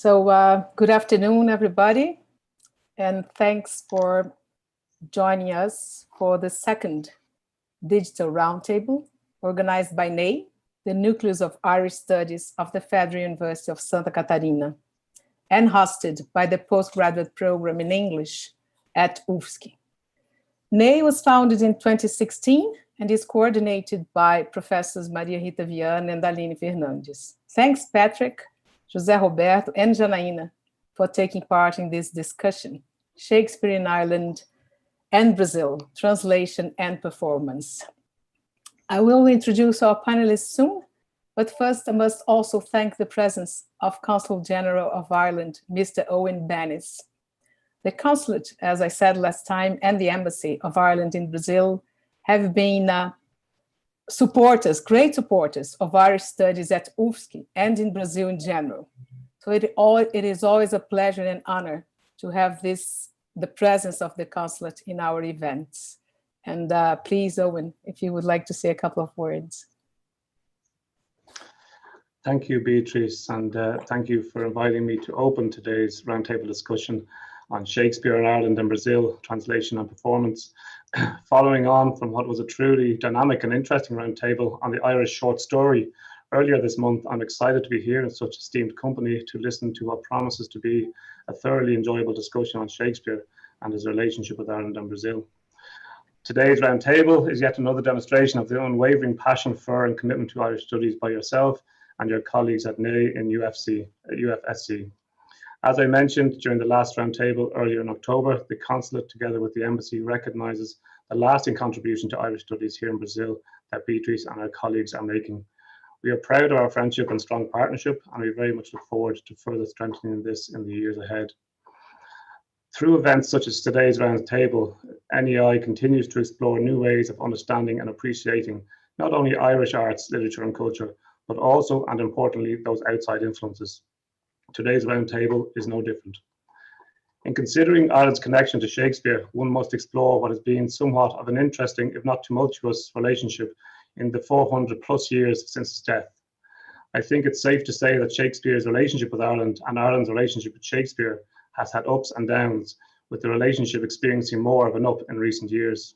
Good afternoon, everybody, and thanks for joining us for the second Digital Roundtable organized by NEI, the Nucleus of Irish Studies of the Federal University of Santa Catarina, and hosted by the postgraduate program in English at UFSC. NEI was founded in 2016 and is coordinated by Professors Maria Rita Viana and Aline Fernandes. Thanks, Patrick, José Roberto, and Janaína for taking part in this discussion, Shakespeare in Ireland and Brazil, Translation and Performance. I will introduce our panelists soon, but first I must also thank the presence of Consul General of Ireland, Mr. Owen Bennis. The Consulate, as I said last time, and the Embassy of Ireland in Brazil have been great supporters of Irish studies at UFSC and in Brazil in general. So it is always a pleasure and honor to have the presence of the consulate in our events. And please, Owen, if you would like to say a couple of words. Thank you, Beatrice, and thank you for inviting me to open today's roundtable discussion on Shakespeare in Ireland and Brazil, Translation and Performance. Following on from what was a truly dynamic and interesting roundtable on the Irish short story earlier this month, I'm excited to be here in such esteemed company to listen to what promises to be a thoroughly enjoyable discussion on Shakespeare and his relationship with Ireland and Brazil. Today's roundtable is yet another demonstration of the unwavering passion for and commitment to Irish studies by yourself and your colleagues at NEI and UFSC. As I mentioned during the last roundtable earlier in October, the Consulate, together with the Embassy, recognises the lasting contribution to Irish studies here in Brazil that Beatrice and our colleagues are making. We are proud of our friendship and strong partnership, and we very much look forward to further strengthening this in the years ahead. Through events such as today's roundtable, NEI continues to explore new ways of understanding and appreciating not only Irish arts, literature and culture, but also, and importantly, those outside influences. Today's roundtable is no different. In considering Ireland's connection to Shakespeare, one must explore what has been somewhat of an interesting, if not tumultuous, relationship in the 400 plus years since his death. I think it's safe to say that Shakespeare's relationship with Ireland and Ireland's relationship with Shakespeare has had ups and downs, with the relationship experiencing more of an up in recent years.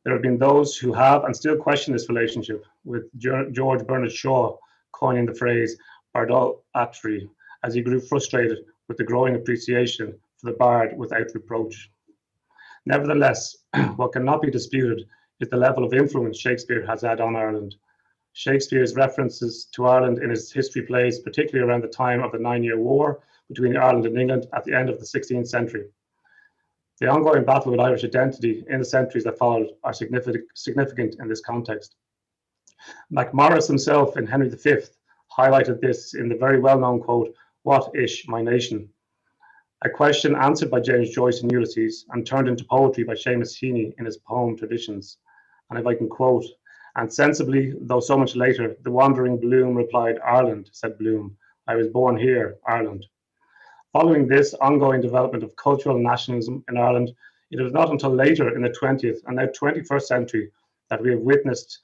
There have been those who have and still question this relationship, with George Bernard Shaw coining the phrase "bardolatry" as he grew frustrated with the growing appreciation for the bard without reproach. Nevertheless, what cannot be disputed is the level of influence Shakespeare has had on Ireland. Shakespeare's references to Ireland in his history plays, particularly around the time of the 9-Year War between Ireland and England at the end of the 16th century. The ongoing battle with Irish identity in the centuries that followed are significant in this context. Macmorris himself in Henry V highlighted this in the very well-known quote, "What ish my nation?" A question answered by James Joyce in Ulysses and turned into poetry by Seamus Heaney in his poem Traditions. And if I can quote, "And sensibly, though so much later, the wandering Bloom replied, 'Ireland,' said Bloom, 'I was born here, Ireland.'" Following this ongoing development of cultural nationalism in Ireland, it was not until later in the 20th and now 21st century that we have witnessed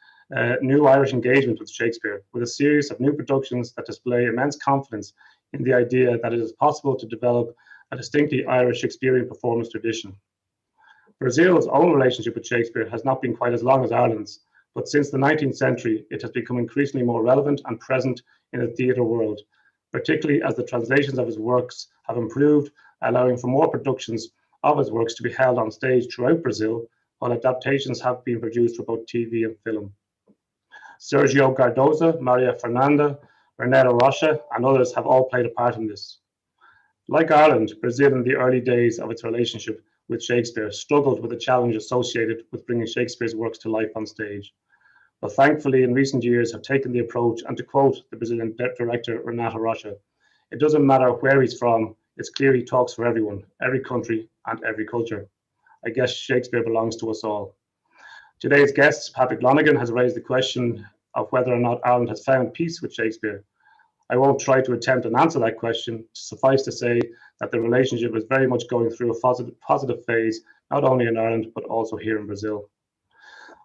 new Irish engagement with Shakespeare, with a series of new productions that display immense confidence in the idea that it is possible to develop a distinctly Irish Shakespearean performance tradition. Brazil's own relationship with Shakespeare has not been quite as long as Ireland's, but since the 19th century, it has become increasingly more relevant and present in the theatre world, particularly as the translations of his works have improved, allowing for more productions of his works to be held on stage throughout Brazil, while adaptations have been produced for both TV and film. Sergio Cardoza, Maria Fernanda, Renato Rocha, and others have all played a part in this. Like Ireland, Brazil in the early days of its relationship with Shakespeare struggled with the challenge associated with bringing Shakespeare's works to life on stage, but thankfully in recent years have taken the approach, and to quote the Brazilian director Renato Rocha, "It doesn't matter where he's from, it's clear he talks for everyone, every country and every culture. I guess Shakespeare belongs to us all." Today's guest, Patrick Lonergan, has raised the question of whether or not Ireland has found peace with Shakespeare. I won't try to attempt and answer that question. Suffice to say that the relationship is very much going through a positive phase, not only in Ireland, but also here in Brazil.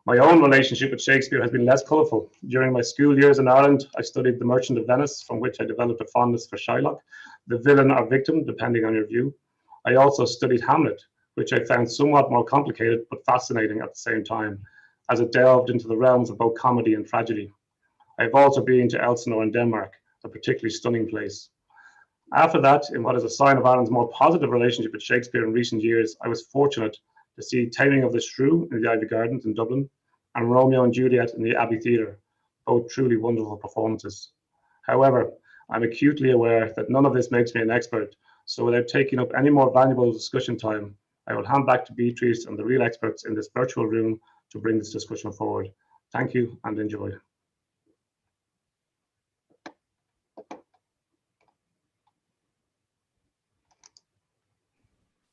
My own relationship with Shakespeare has been less colourful. During my school years in Ireland, I studied The Merchant of Venice, from which I developed a fondness for Shylock, the villain or victim, depending on your view. I also studied Hamlet, which I found somewhat more complicated but fascinating at the same time, as it delved into the realms of both comedy and tragedy. I've also been to Elsinore in Denmark, a particularly stunning place. After that, in what is a sign of Ireland's more positive relationship with Shakespeare in recent years, I was fortunate to see Taming of the Shrew in the Ivy Gardens in Dublin and Romeo and Juliet in the Abbey Theatre, both truly wonderful performances. However, I'm acutely aware that none of this makes me an expert, so without taking up any more valuable discussion time, I will hand back to Beatrice and the real experts in this virtual room to bring this discussion forward. Thank you and enjoy.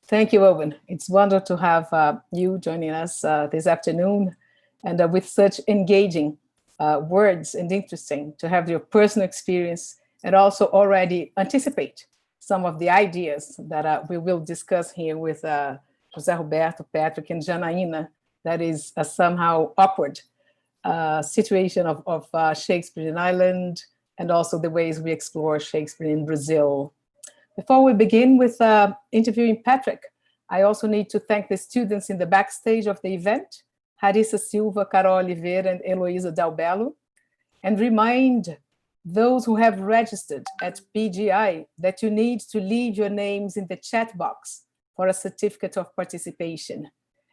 Thank you, Owen. It's wonderful to have you joining us this afternoon, and with such engaging words, and interesting to have your personal experience and also already anticipate some of the ideas that we will discuss here with José Roberto, Patrick, and Janaína. That is a somehow awkward situation of Shakespeare in Ireland, and also the ways we explore Shakespeare in Brazil. Before we begin with interviewing Patrick, I also need to thank the students in the backstage of the event, Harissa Silva, Carol Oliveira, and Heloísa Dalbello, and remind those who have registered at PGI that you need to leave your names in the chat box for a certificate of participation.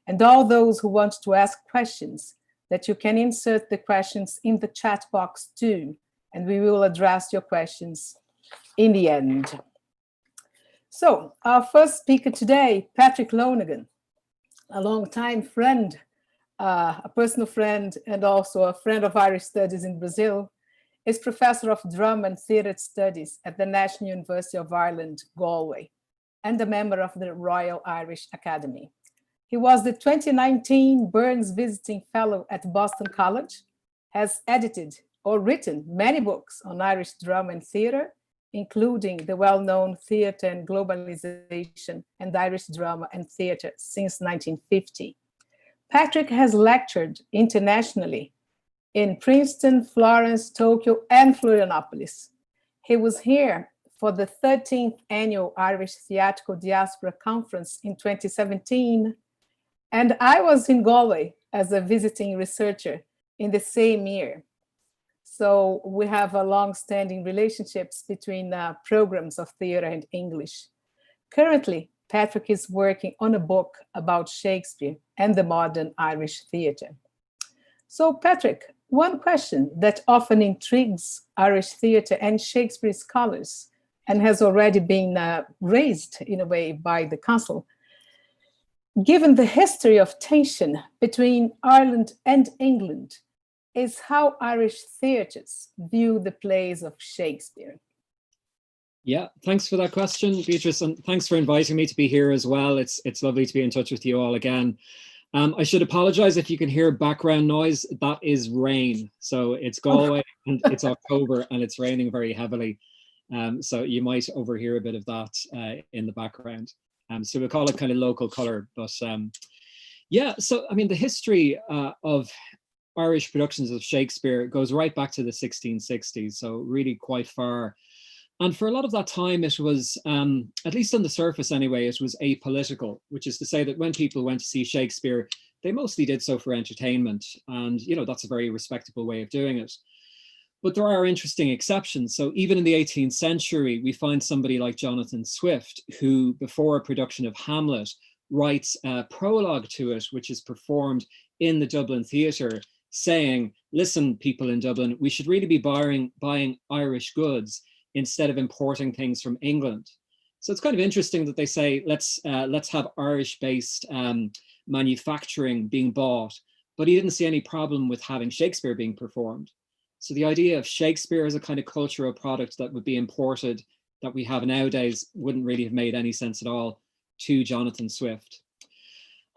And all those who want to ask questions, that you can insert the questions in the chat box too, and we will address your questions in the end. So our first speaker today, Patrick Lonergan, a longtime friend, a personal friend, and also a friend of Irish Studies in Brazil, is Professor of Drama and Theatre Studies at the National University of Ireland, Galway, and a member of the Royal Irish Academy. He was the 2019 Burns Visiting Fellow at Boston College, has edited or written many books on Irish drama and theatre, including the well-known Theatre and Globalization and Irish Drama and Theatre since 1950. Patrick has lectured internationally in Princeton, Florence, Tokyo, and Florianópolis. He was here for the 13th Annual Irish Theatrical Diaspora Conference in 2017, and I was in Galway as a visiting researcher in the same year. So we have a long-standing relationships between programs of theater and English. Currently, Patrick is working on a book about Shakespeare and the modern Irish theater. So Patrick, one question that often intrigues Irish theater and Shakespeare scholars, and has already been raised in a way by the Council, given the history of tension between Ireland and England, is how Irish theatres view the plays of Shakespeare. Yeah, thanks for that question, Beatrice, and thanks for inviting me to be here as well. It's lovely to be in touch with you all again. I should apologize if you can hear background noise. That is rain. So it's Galway and it's October and it's raining very heavily. So you might overhear a bit of that in the background. So we'll call it kind of local color. But yeah, so I mean, the history of Irish productions of Shakespeare goes right back to the 1660s, so really quite far. And for a lot of that time, it was, at least on the surface anyway, it was apolitical, which is to say that when people went to see Shakespeare, they mostly did so for entertainment. And, you know, that's a very respectable way of doing it. But there are interesting exceptions. So even in the 18th century, we find somebody like Jonathan Swift, who before a production of Hamlet writes a prologue to it, which is performed in the Dublin Theatre, saying, listen, people in Dublin, we should really be buying Irish goods instead of importing things from England. So it's kind of interesting that they say, let's have Irish-based manufacturing being bought, but he didn't see any problem with having Shakespeare being performed. So the idea of Shakespeare as a kind of cultural product that would be imported that we have nowadays wouldn't really have made any sense at all to Jonathan Swift.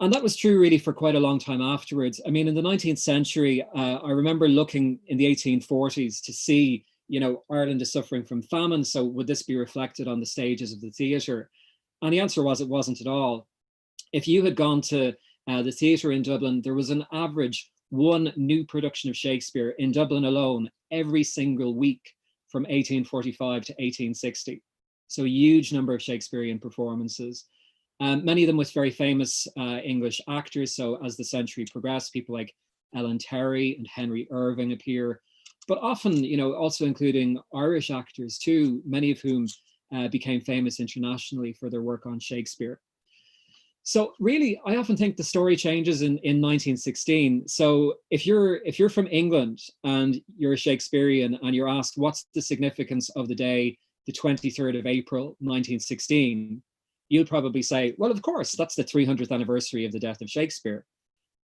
And that was true really for quite a long time afterwards. I mean, in the 19th century, I remember looking in the 1840s to see, you know, Ireland is suffering from famine, so would this be reflected on the stages of the theatre? And the answer was it wasn't at all. If you had gone to the theatre in Dublin, there was an average one new production of Shakespeare in Dublin alone every single week from 1845 to 1860. So a huge number of Shakespearean performances. Many of them with very famous English actors. So as the century progressed, people like Ellen Terry and Henry Irving appear, but often, also including Irish actors too, many of whom became famous internationally for their work on Shakespeare. So really, I often think the story changes in 1916. So if you're from England and you're a Shakespearean and you're asked what's the significance of the day, the 23rd of April, 1916, you'll probably say, well, of course, that's the 300th anniversary of the death of Shakespeare.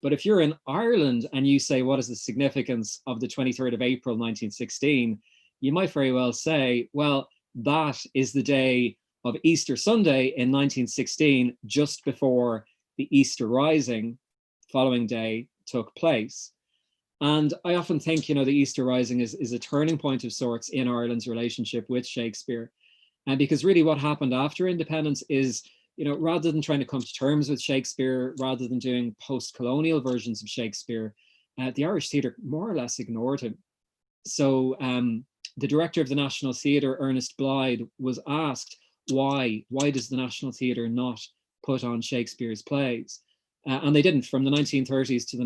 But if you're in Ireland and you say, what is the significance of the 23rd of April, 1916, you might very well say, well, that is the day of Easter Sunday in 1916, just before the Easter Rising following day took place. And I often think, the Easter Rising is a turning point of sorts in Ireland's relationship with Shakespeare. And because really what happened after independence is, rather than trying to come to terms with Shakespeare, rather than doing post-colonial versions of Shakespeare, the Irish theatre more or less ignored him. So the director of the National Theatre, Ernest Blythe, was asked, why does the National Theatre not put on Shakespeare's plays? And they didn't. From the 1930s to the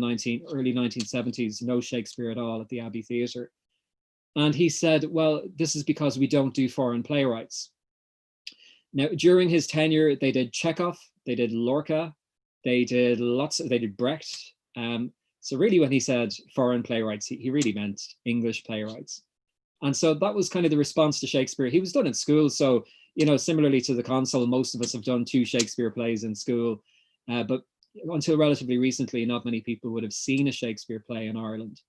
early 1970s, no Shakespeare at all at the Abbey Theatre. And he said, well, this is because we don't do foreign playwrights. Now, during his tenure, they did Chekhov, they did Lorca, they did Brecht. So really when he said foreign playwrights, he really meant English playwrights. And so that was kind of the response to Shakespeare. He was done in school. So, similarly to the Consul, most of us have done 2 Shakespeare plays in school. But until relatively recently, not many people would have seen a Shakespeare play in Ireland.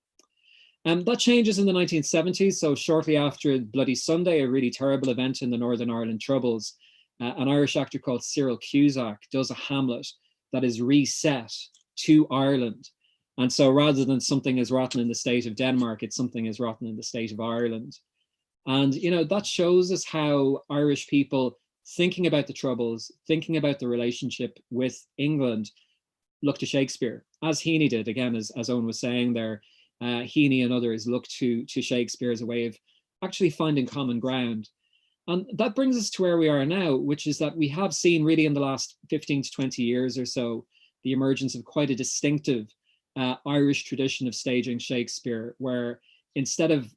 That changes in the 1970s. So shortly after Bloody Sunday, a really terrible event in the Northern Ireland Troubles, an Irish actor called Cyril Cusack does a Hamlet that is reset to Ireland. And so rather than something is rotten in the state of Denmark, it's something is rotten in the state of Ireland. And, that shows us how Irish people thinking about the Troubles, thinking about the relationship with England, look to Shakespeare, as Heaney did, again, as Owen was saying there. Heaney and others look to Shakespeare as a way of actually finding common ground. And that brings us to where we are now, which is that we have seen really in the last 15 to 20 years or so, the emergence of quite a distinctive Irish tradition of staging Shakespeare, where instead of,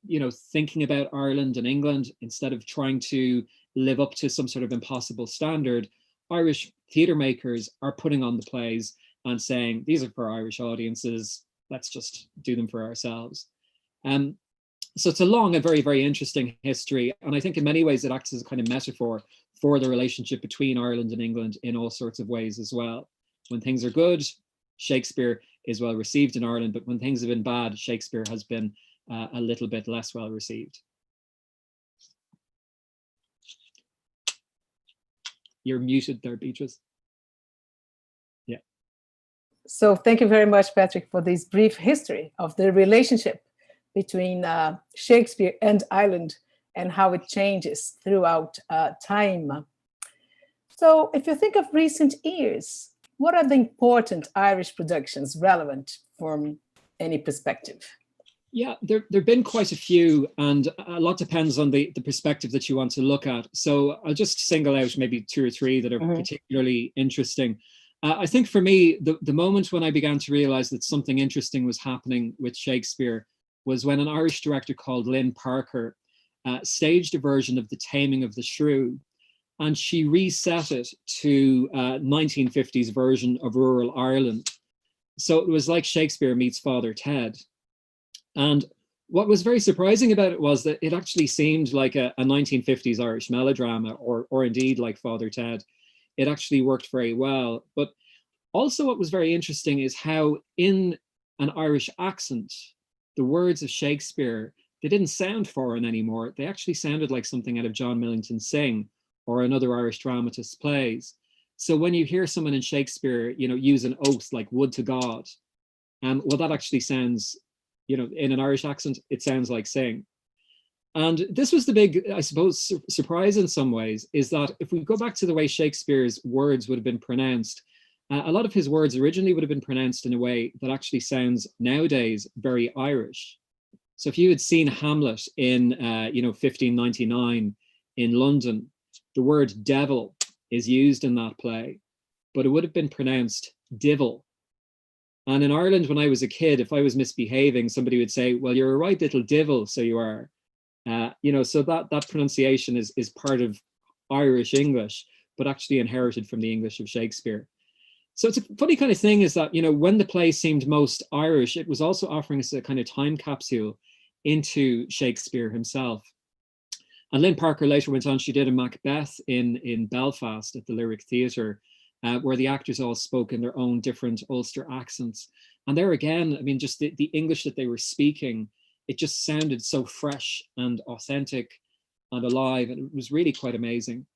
thinking about Ireland and England, instead of trying to live up to some sort of impossible standard, Irish theatre makers are putting on the plays and saying, these are for Irish audiences, let's just do them for ourselves. So it's a long and very, very interesting history. And I think in many ways it acts as a kind of metaphor for the relationship between Ireland and England in all sorts of ways as well. When things are good, Shakespeare is well received in Ireland, but when things have been bad, Shakespeare has been a little bit less well received. You're muted there, Beatrice. Yeah. So thank you very much, Patrick, for this brief history of the relationship between Shakespeare and Ireland and how it changes throughout time. So if you think of recent years, what are the important Irish productions relevant from any perspective? Yeah, there've been quite a few, and a lot depends on the perspective that you want to look at. So I'll just single out maybe 2 or 3 that are particularly interesting. I think for me, the moment when I began to realize that something interesting was happening with Shakespeare was when an Irish director called Lynn Parker staged a version of The Taming of the Shrew, and she reset it to 1950s version of rural Ireland. So it was like Shakespeare meets Father Ted. And what was very surprising about it was that it actually seemed like a 1950s Irish melodrama, or indeed like Father Ted. It actually worked very well. But also what was very interesting is how in an Irish accent, the words of Shakespeare, they didn't sound foreign anymore. They actually sounded like something out of John Millington Synge or another Irish dramatist's plays. So when you hear someone in Shakespeare, use an oath like would to God, well, that actually sounds, in an Irish accent, it sounds like Synge. And this was the big, I suppose, surprise in some ways, is that if we go back to the way Shakespeare's words would have been pronounced a lot of his words originally would have been pronounced in a way that actually sounds nowadays very Irish. So if you had seen Hamlet in 1599 in London, the word devil is used in that play, but it would have been pronounced divil. And in Ireland, when I was a kid, if I was misbehaving, somebody would say, well, you're a right little divil, so you are. So that pronunciation is part of Irish English, but actually inherited from the English of Shakespeare. So it's a funny kind of thing is that, when the play seemed most Irish, it was also offering us a kind of time capsule into Shakespeare himself. And Lynn Parker later went on, she did a Macbeth in Belfast at the Lyric Theatre, where the actors all spoke in their own different Ulster accents. And there again, I mean, just the English that they were speaking, it just sounded so fresh and authentic and alive, and it was really quite amazing.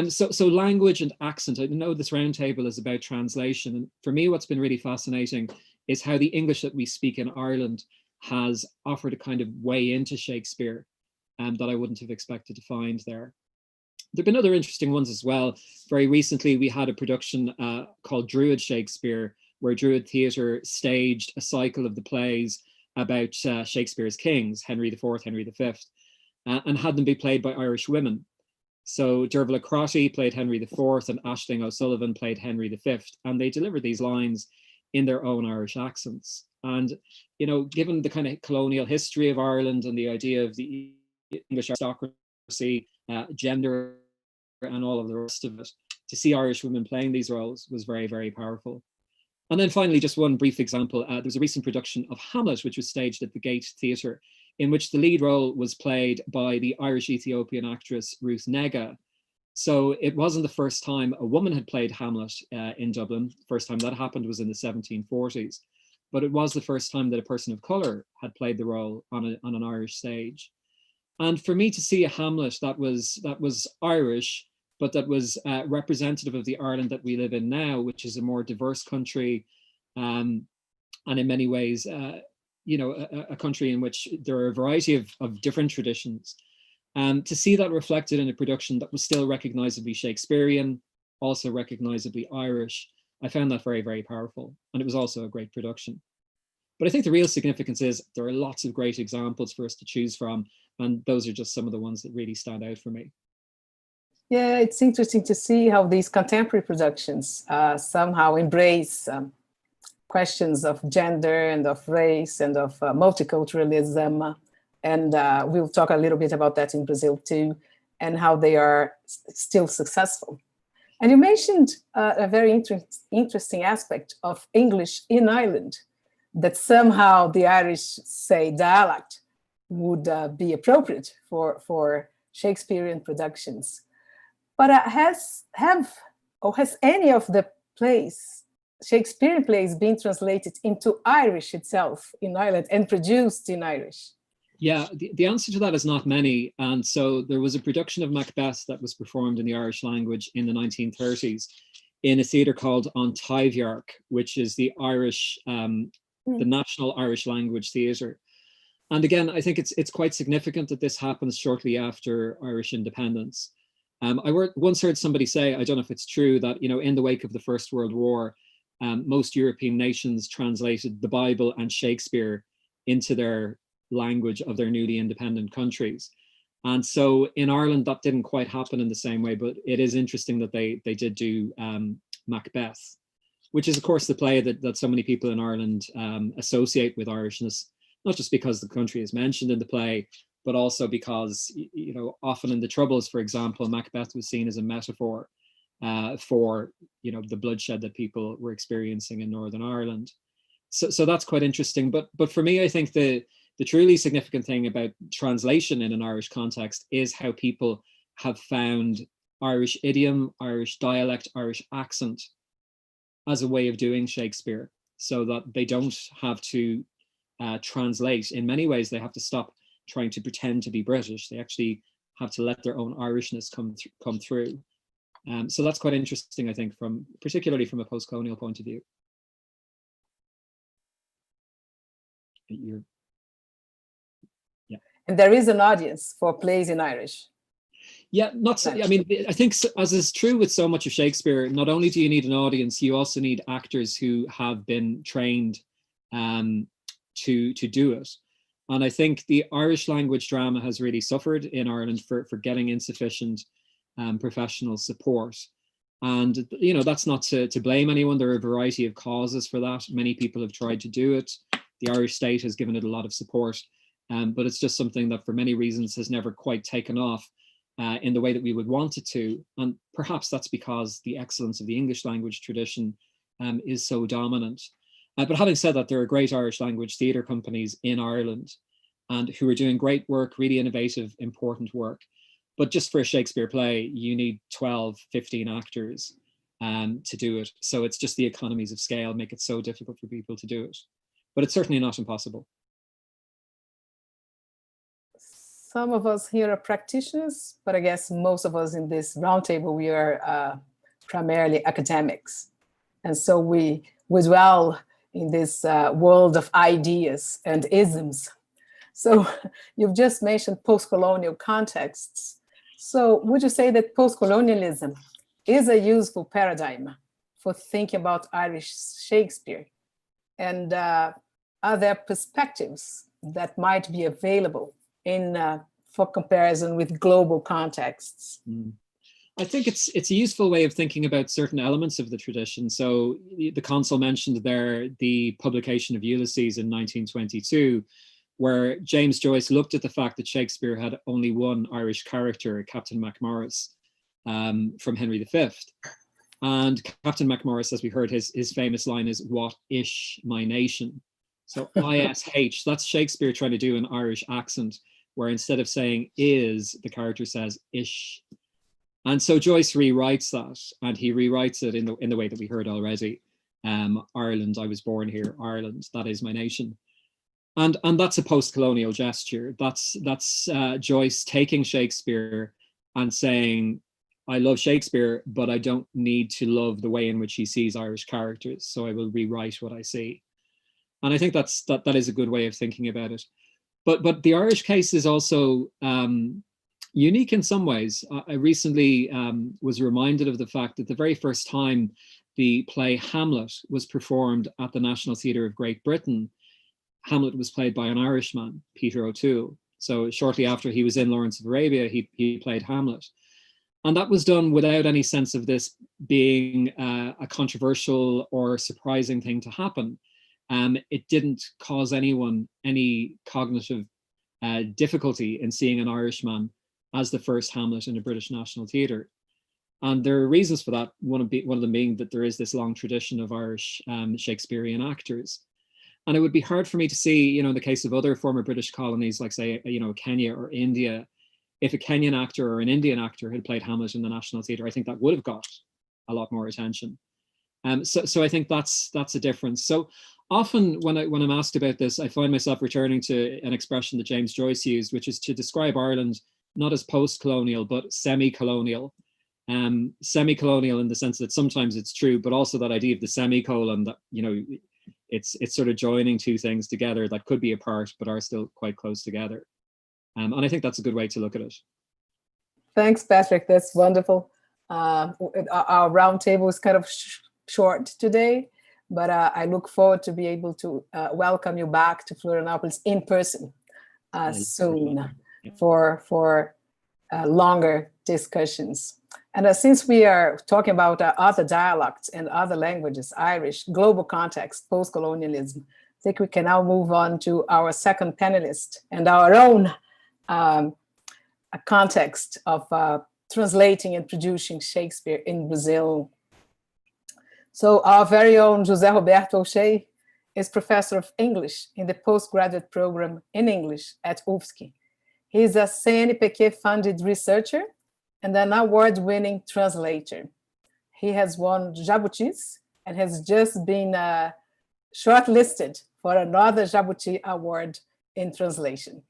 So language and accent, I know this roundtable is about translation, and for me what's been really fascinating is how the English that we speak in Ireland has offered a kind of way into Shakespeare that I wouldn't have expected to find there. There have been other interesting ones as well. Very recently, we had a production called Druid Shakespeare, where Druid Theatre staged a cycle of the plays about Shakespeare's kings, Henry IV, Henry V, and had them be played by Irish women. So Dervla Crotty played Henry IV and Aisling O'Sullivan played Henry V, and they delivered these lines in their own Irish accents. And, given the kind of colonial history of Ireland and the idea of the English aristocracy, gender, and all of the rest of it, to see Irish women playing these roles was very, very powerful. And then finally, just one brief example, there was a recent production of Hamlet, which was staged at the Gate Theatre, in which the lead role was played by the Irish-Ethiopian actress Ruth Nega. So it wasn't the first time a woman had played Hamlet in Dublin. The first time that happened was in the 1740s, but it was the first time that a person of colour had played the role on an Irish stage. And for me to see a Hamlet that was Irish, but that was representative of the Ireland that we live in now, which is a more diverse country, and in many ways, a country in which there are a variety of different traditions. To see that reflected in a production that was still recognizably Shakespearean, also recognizably Irish, I found that very, very powerful. And it was also a great production. But I think the real significance is there are lots of great examples for us to choose from, and those are just some of the ones that really stand out for me. Yeah, it's interesting to see how these contemporary productions somehow embrace questions of gender and of race and of multiculturalism. And we'll talk a little bit about that in Brazil too, and how they are still successful. And you mentioned a very interesting aspect of English in Ireland, that somehow the Irish, say, dialect would be appropriate for Shakespearean productions. But has any of the plays, Shakespearean plays, been translated into Irish itself in Ireland and produced in Irish? Yeah, the answer to that is not many. And so there was a production of Macbeth that was performed in the Irish language in the 1930s in a theatre called Untitled, which is the Irish, the National Irish Language Theatre. And again, I think it's quite significant that this happens shortly after Irish independence. I once heard somebody say, I don't know if it's true, that in the wake of the First World War, most European nations translated the Bible and Shakespeare into their language of their newly independent countries. And so in Ireland, that didn't quite happen in the same way, but it is interesting that they did do Macbeth, which is, of course, the play that so many people in Ireland associate with Irishness, not just because the country is mentioned in the play, but also because, often in the Troubles, for example, Macbeth was seen as a metaphor for, the bloodshed that people were experiencing in Northern Ireland. So that's quite interesting. But for me, I think the truly significant thing about translation in an Irish context is how people have found Irish idiom, Irish dialect, Irish accent as a way of doing Shakespeare, so that they don't have to translate. In many ways, they have to stop trying to pretend to be British. They actually have to let their own Irishness come through. So that's quite interesting, I think, particularly from a post-colonial point of view. And there is an audience for plays in Irish. Yeah, not so, I mean, I think as is true with so much of Shakespeare, not only do you need an audience, you also need actors who have been trained to do it. And I think the Irish language drama has really suffered in Ireland for getting insufficient professional support. And, you know, that's not to blame anyone. There are a variety of causes for that. Many people have tried to do it. The Irish state has given it a lot of support, but it's just something that for many reasons has never quite taken off in the way that we would want it to. And perhaps that's because the excellence of the English language tradition is so dominant. But having said that, there are great Irish language theatre companies in Ireland and who are doing great work, really innovative, important work. But just for a Shakespeare play, you need 12, 15 actors to do it. So it's just the economies of scale make it so difficult for people to do it. But it's certainly not impossible. Some of us here are practitioners, but I guess most of us in this roundtable, we are primarily academics. And so we dwell in this world of ideas and isms. So you've just mentioned post-colonial contexts. So would you say that post-colonialism is a useful paradigm for thinking about Irish Shakespeare? And are there perspectives that might be available for comparison with global contexts? I think it's a useful way of thinking about certain elements of the tradition. So the consul mentioned there the publication of Ulysses in 1922, where James Joyce looked at the fact that Shakespeare had only one Irish character, Captain MacMorris, from Henry V. And Captain MacMorris, as we heard, his famous line is, "What ish my nation?" So ISH, that's Shakespeare trying to do an Irish accent, where instead of saying is, the character says ish. And so Joyce rewrites that, and he rewrites it in the way that we heard already. Ireland, I was born here, Ireland, that is my nation. And that's a post-colonial gesture. That's Joyce taking Shakespeare and saying, I love Shakespeare, but I don't need to love the way in which he sees Irish characters, so I will rewrite what I see. And I think that is a good way of thinking about it. But the Irish case is also unique in some ways. I recently was reminded of the fact that the very first time the play Hamlet was performed at the National Theatre of Great Britain, Hamlet was played by an Irishman, Peter O'Toole. So shortly after he was in Lawrence of Arabia, he played Hamlet. And that was done without any sense of this being a controversial or surprising thing to happen. It didn't cause anyone any cognitive difficulty in seeing an Irishman as the first Hamlet in a British National Theatre. And there are reasons for that, one of them being that there is this long tradition of Irish Shakespearean actors. And it would be hard for me to see, in the case of other former British colonies, like say, Kenya or India, if a Kenyan actor or an Indian actor had played Hamlet in the National Theatre, I think that would have got a lot more attention. So I think that's a difference. So often when I'm asked about this, I find myself returning to an expression that James Joyce used, which is to describe Ireland not as post-colonial, but semi-colonial. Semi-colonial in the sense that sometimes it's true, but also that idea of the semicolon that, it's sort of joining two things together that could be apart, but are still quite close together. And I think that's a good way to look at it. Thanks, Patrick. That's wonderful. Our roundtable is kind of short today, but I look forward to be able to welcome you back to Florianópolis in person soon for longer discussions. And since we are talking about other dialects and other languages, Irish, global context, post-colonialism, I think we can now move on to our second panelist and our own a context of translating and producing Shakespeare in Brazil. So our very own José Roberto O'Shea is professor of English in the postgraduate program in English at UFSC. He's a CNPq-funded researcher and an award-winning translator. He has won Jabutis and has just been shortlisted for another Jabuti Award in translation.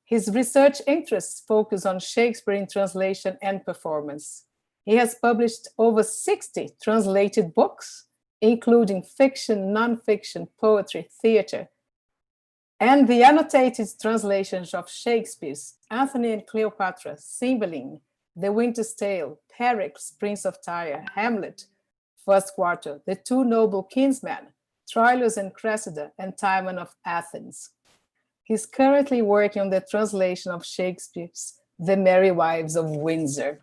His research interests focus on Shakespeare in translation and performance. He has published over 60 translated books, including fiction, nonfiction, poetry, theater, and the annotated translations of Shakespeare's Antony and Cleopatra, Cymbeline, The Winter's Tale, Pericles, Prince of Tyre, Hamlet, First Quarter, The Two Noble Kinsmen, Troilus and Cressida, and Timon of Athens. He's currently working on the translation of Shakespeare's The Merry Wives of Windsor.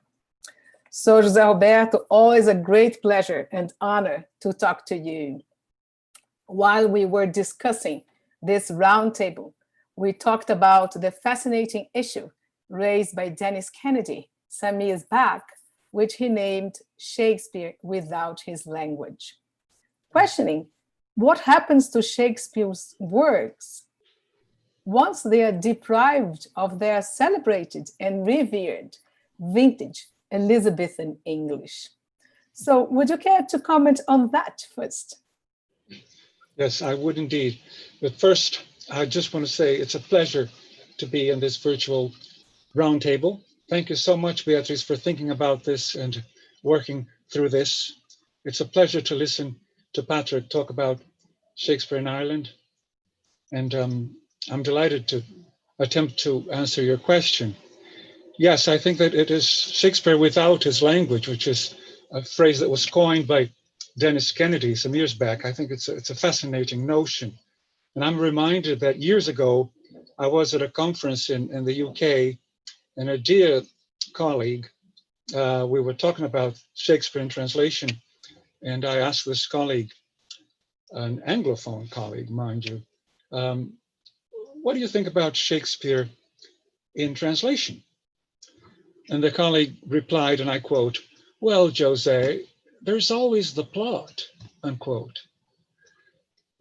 So, José Roberto, always a great pleasure and honor to talk to you. While we were discussing this roundtable, we talked about the fascinating issue raised by Dennis Kennedy some years back, which he named Shakespeare Without His Language, questioning what happens to Shakespeare's works once they are deprived of their celebrated and revered vintage Elizabethan English. So would you care to comment on that first? Yes, I would indeed. But first, I just want to say it's a pleasure to be in this virtual roundtable. Thank you so much, Beatrice, for thinking about this and working through this. It's a pleasure to listen to Patrick talk about Shakespeare in Ireland. And I'm delighted to attempt to answer your question. Yes, I think that it is Shakespeare without his language, which is a phrase that was coined by Dennis Kennedy some years back. I think it's a fascinating notion. And I'm reminded that years ago, I was at a conference in the UK, and a dear colleague, we were talking about Shakespeare in translation, and I asked this colleague, an Anglophone colleague, mind you, what do you think about Shakespeare in translation? And the colleague replied, and I quote, well, Jose, there's always the plot, unquote.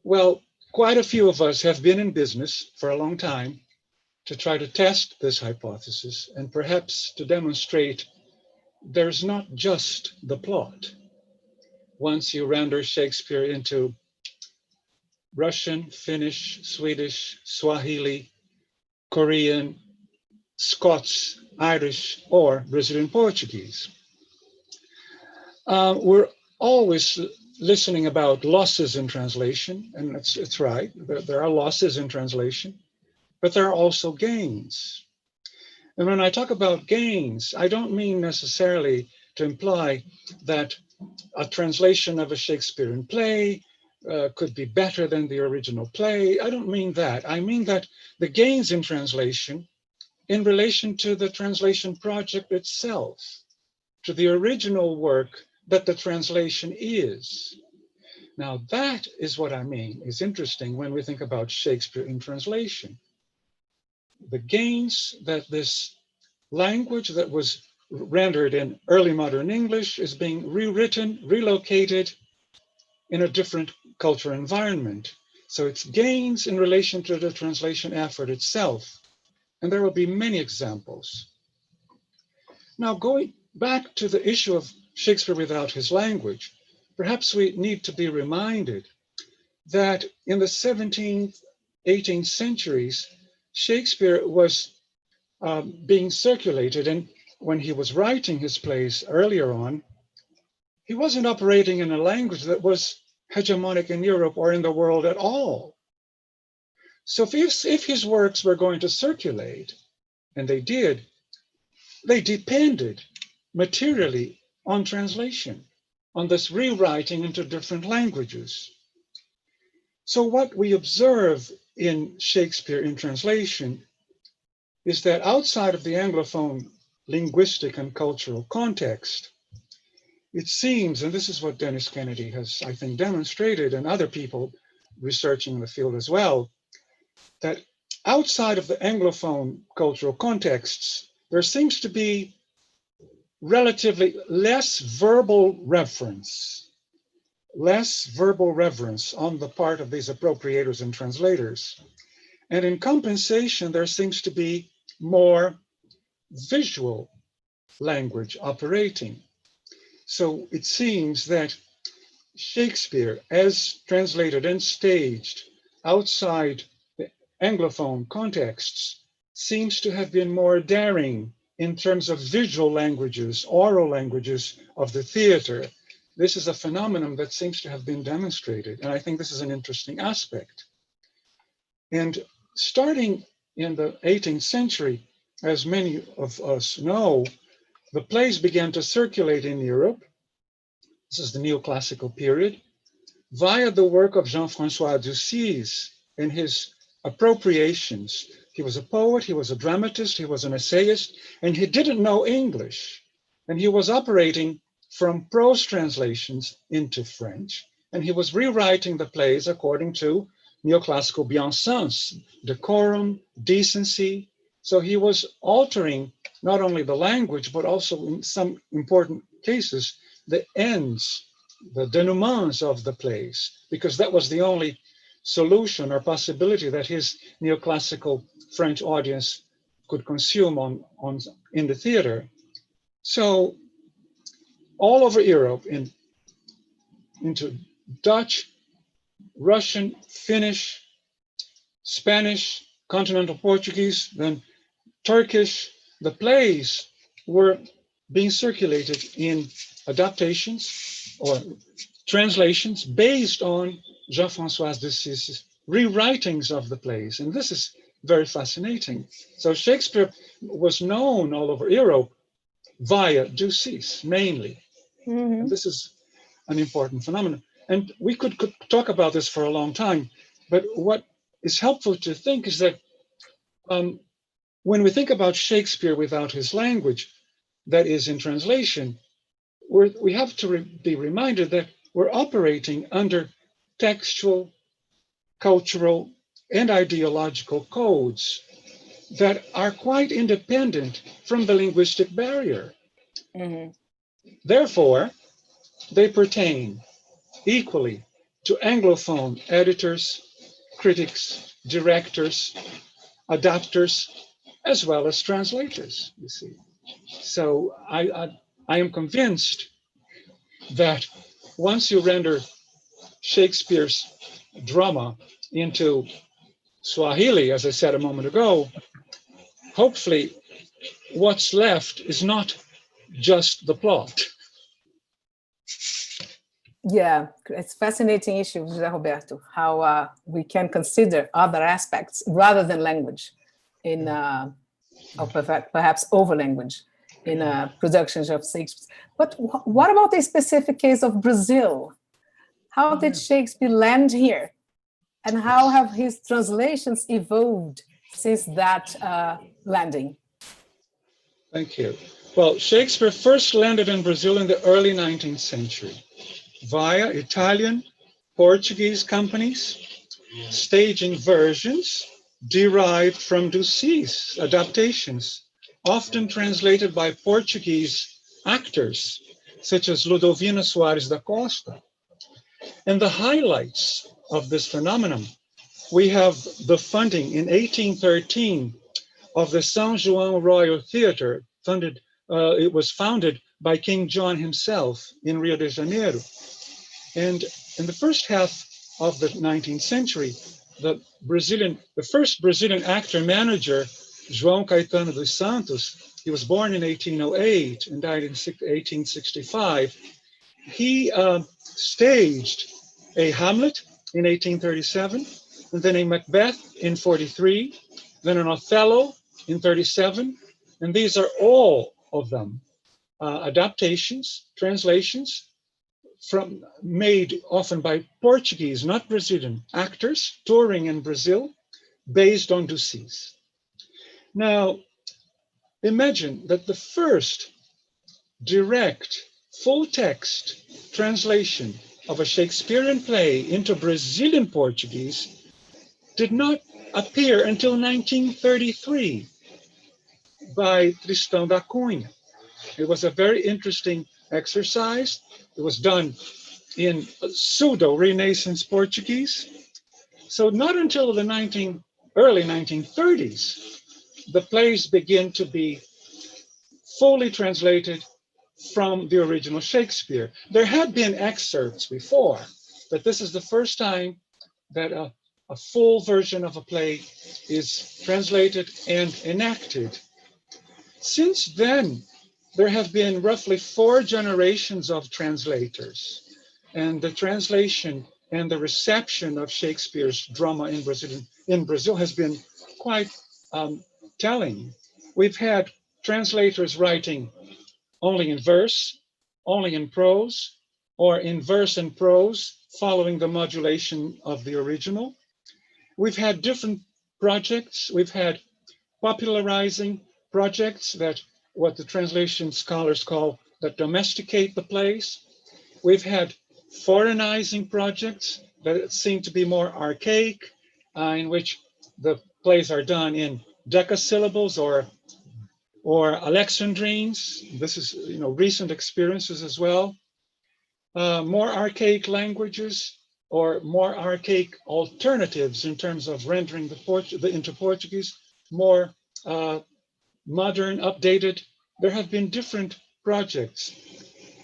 Well, quite a few of us have been in business for a long time to try to test this hypothesis and perhaps to demonstrate there's not just the plot. Once you render Shakespeare into Russian, Finnish, Swedish, Swahili, Korean, Scots, Irish, or Brazilian Portuguese. We're always listening about losses in translation, and it's right, there are losses in translation, but there are also gains. And when I talk about gains, I don't mean necessarily to imply that a translation of a Shakespearean play could be better than the original play. I don't mean that. I mean that the gains in translation in relation to the translation project itself, to the original work that the translation is. Now that is what I mean is interesting when we think about Shakespeare in translation. The gains that this language that was rendered in early modern English is being rewritten, relocated in a different cultural environment. So it's gains in relation to the translation effort itself. And there will be many examples. Now, going back to the issue of Shakespeare without his language, perhaps we need to be reminded that in the 17th, 18th centuries, Shakespeare was being circulated, and when he was writing his plays earlier on, he wasn't operating in a language that was hegemonic in Europe or in the world at all. So if his works were going to circulate, and they did, they depended materially on translation, on this rewriting into different languages. So what we observe in Shakespeare in translation is that outside of the Anglophone linguistic and cultural context, it seems, and this is what Dennis Kennedy has, I think, demonstrated, and other people researching in the field as well, that outside of the Anglophone cultural contexts, there seems to be relatively less verbal reverence on the part of these appropriators and translators. And in compensation, there seems to be more visual language operating. So it seems that Shakespeare, as translated and staged outside the Anglophone contexts, seems to have been more daring in terms of visual languages, oral languages of the theater. This is a phenomenon that seems to have been demonstrated, and I think this is an interesting aspect. And starting in the 18th century, as many of us know, the plays began to circulate in Europe. This is the Neoclassical period, via the work of Jean-François Ducis and his appropriations. He was a poet, he was a dramatist, he was an essayist, and he didn't know English. And he was operating from prose translations into French, and he was rewriting the plays according to neoclassical bienséance, decorum, decency. So he was altering not only the language, but also in some important cases, the ends, the denouements of the plays, because that was the only solution or possibility that his neoclassical French audience could consume in the theater. So all over Europe, into Dutch, Russian, Finnish, Spanish, continental Portuguese, then Turkish, the plays were being circulated in adaptations or translations based on Jean-François Ducis' rewritings of the plays. And this is very fascinating. So Shakespeare was known all over Europe via Ducis mainly. Mm-hmm. And this is an important phenomenon. And we could talk about this for a long time, but what is helpful to think is that when we think about Shakespeare without his language, that is in translation, we have to be reminded that we're operating under textual, cultural, and ideological codes that are quite independent from the linguistic barrier. Mm-hmm. Therefore, they pertain equally to Anglophone editors, critics, directors, adapters, as well as translators, you see. So I am convinced that once you render Shakespeare's drama into Swahili, as I said a moment ago, hopefully what's left is not just the plot. Yeah, it's a fascinating issue, José Roberto, how we can consider other aspects rather than language in, or perhaps over language in productions of Shakespeare. But what about the specific case of Brazil? How did Shakespeare land here? And how have his translations evolved since that landing? Thank you. Well, Shakespeare first landed in Brazil in the early 19th century via Italian, Portuguese companies, staging versions derived from Ducis adaptations, often translated by Portuguese actors, such as Ludovina Soares da Costa. And the highlights of this phenomenon, we have the funding in 1813 of the São João Royal Theatre. It was founded by King John himself in Rio de Janeiro. And in the first half of the 19th century, the first Brazilian actor-manager, João Caetano dos Santos, he was born in 1808 and died in 1865. He staged a Hamlet in 1837, and then a Macbeth in 43, then an Othello in 37, and these are all of them adaptations, translations made often by Portuguese, not Brazilian, actors touring in Brazil based on Ducis. Now, imagine that the first direct full text translation of a Shakespearean play into Brazilian Portuguese did not appear until 1933 by Tristão da Cunha. It was a very interesting exercise. It was done in pseudo-Renaissance Portuguese. So not until the early 1930s, the plays begin to be fully translated from the original Shakespeare. There had been excerpts before, but this is the first time that a full version of a play is translated and enacted. Since then, there have been roughly 4 generations of translators, and the translation and the reception of Shakespeare's drama in Brazil has been quite telling. We've had translators writing only in verse, only in prose, or in verse and prose following the modulation of the original. We've had different projects. We've had popularizing projects that what the translation scholars call that domesticate the plays. We've had foreignizing projects that seem to be more archaic, in which the plays are done in decasyllables or alexandrines. This is recent experiences as well. More archaic languages or more archaic alternatives in terms of rendering into Portuguese, more modern, updated. There have been different projects.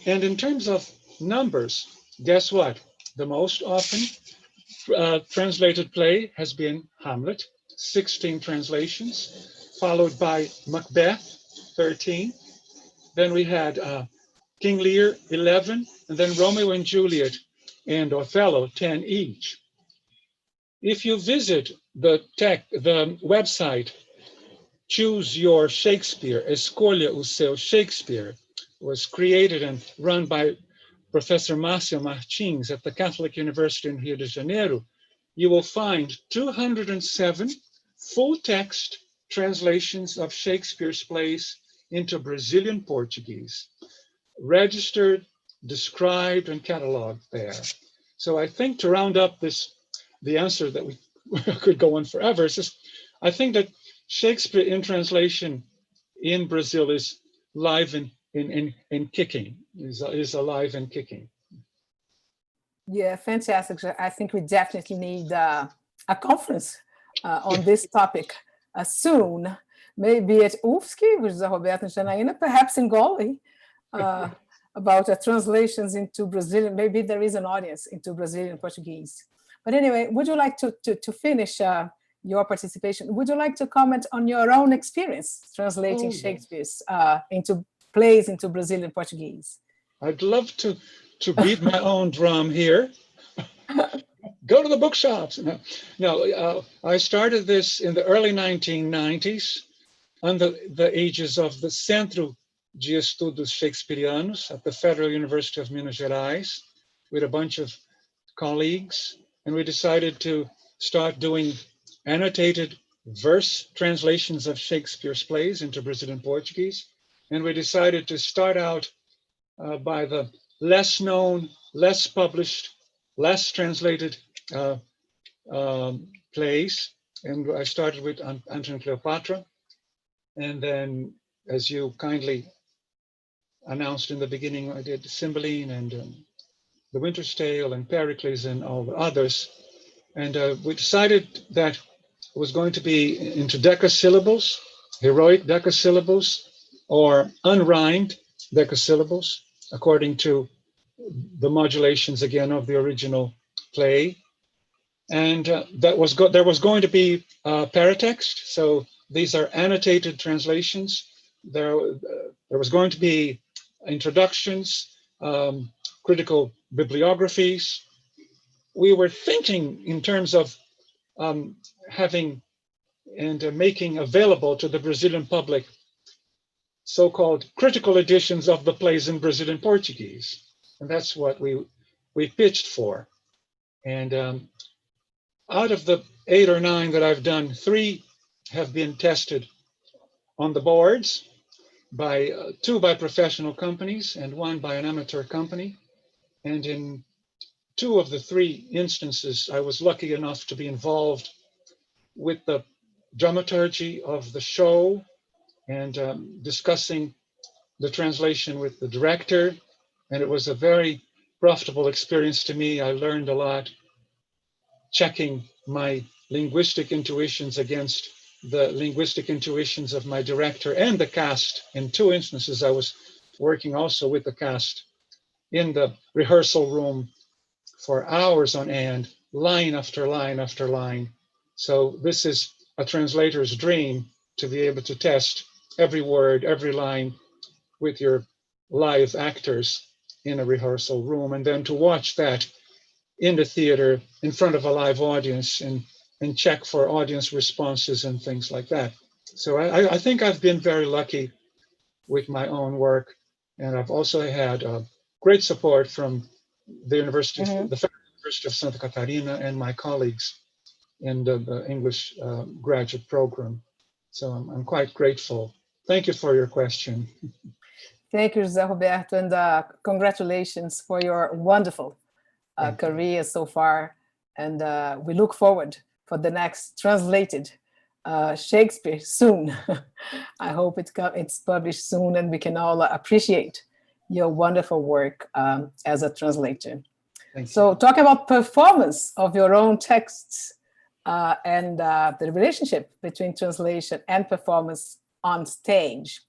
And in terms of numbers, guess what? The most often translated play has been Hamlet, 16 translations, followed by Macbeth, 13. Then we had King Lear, 11, and then Romeo and Juliet and Othello, 10 each. If you visit the website, Choose Your Shakespeare, Escolha o Seu Shakespeare, was created and run by Professor Marcio Meirelles at the Catholic University in Rio de Janeiro, you will find 207 full-text translations of Shakespeare's plays into Brazilian Portuguese, registered, described, and cataloged there. So I think to round up the answer that we could go on forever, is just, I think that Shakespeare in translation in Brazil is live and kicking, is alive and kicking. Yeah, fantastic. I think we definitely need a conference on this topic soon, maybe at UFSC, which is Roberto and Janaína, perhaps in Galway, about translations into Brazilian. Maybe there is an audience into Brazilian Portuguese. But anyway, would you like to finish your participation? Would you like to comment on your own experience translating Shakespeare's into plays into Brazilian Portuguese? I'd love to beat my own drum here. Go to the bookshops. No, I started this in the early 1990s under the aegis of the Centro de Estudos Shakespearianos at the Federal University of Minas Gerais with a bunch of colleagues. And we decided to start doing annotated verse translations of Shakespeare's plays into Brazilian Portuguese. And we decided to start out by the less known, less published, less translated plays. And I started with Antony and Cleopatra. And then, as you kindly announced in the beginning, I did Cymbeline and The Winter's Tale and Pericles and all the others. And we decided that it was going to be into decasyllables, heroic decasyllables, or unrhymed decasyllables, according to the modulations again of the original play. And there was going to be paratext. So these are annotated translations. There was going to be introductions, critical bibliographies. We were thinking in terms of having and making available to the Brazilian public so-called critical editions of the plays in Brazilian Portuguese. And that's what we pitched for. And out of the 8 or 9 that I've done, 3 have been tested on the boards, by 2 by professional companies and 1 by an amateur company. And in 2 of the 3 instances, I was lucky enough to be involved with the dramaturgy of the show and discussing the translation with the director. And it was a very profitable experience to me. I learned a lot, checking my linguistic intuitions against the linguistic intuitions of my director and the cast. In 2 instances, I was working also with the cast in the rehearsal room for hours on end, line after line after line. So this is a translator's dream, to be able to test every word, every line with your live actors in a rehearsal room, and then to watch that in the theater in front of a live audience and check for audience responses and things like that. So I think I've been very lucky with my own work. And I've also had great support from the University, the Federal University of Santa Catarina, and my colleagues in the English graduate program. So I'm quite grateful. Thank you for your question. Thank you, José Roberto, and congratulations for your wonderful career so far. And we look forward for the next translated Shakespeare soon. I hope it's published soon and we can all appreciate your wonderful work as a translator. So talk about performance of your own texts and the relationship between translation and performance on stage.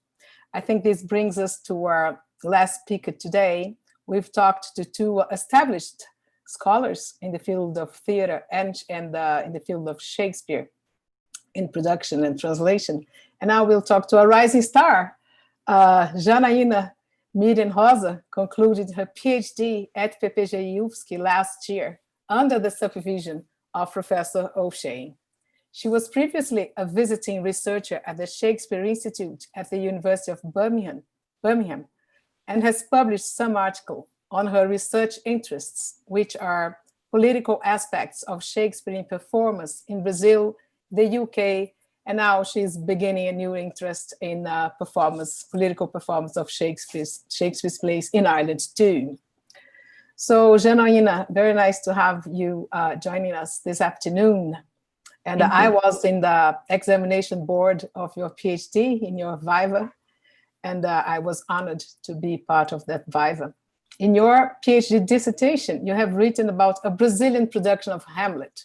I think this brings us to our last speaker today. We've talked to two established scholars in the field of theater and in the field of Shakespeare in production and translation. And now we'll talk to a rising star. Janaína Miriam Rosa concluded her PhD at PPG UFSC last year under the supervision of Professor O'Shea. She was previously a visiting researcher at the Shakespeare Institute at the University of Birmingham, and has published some articles on her research interests, which are political aspects of Shakespearean performance in Brazil, the UK, and now she's beginning a new interest in political performance of Shakespeare's plays in Ireland too. So Janaína, very nice to have you joining us this afternoon. And I was in the examination board of your PhD in your Viva, and I was honored to be part of that Viva. In your PhD dissertation, you have written about a Brazilian production of Hamlet,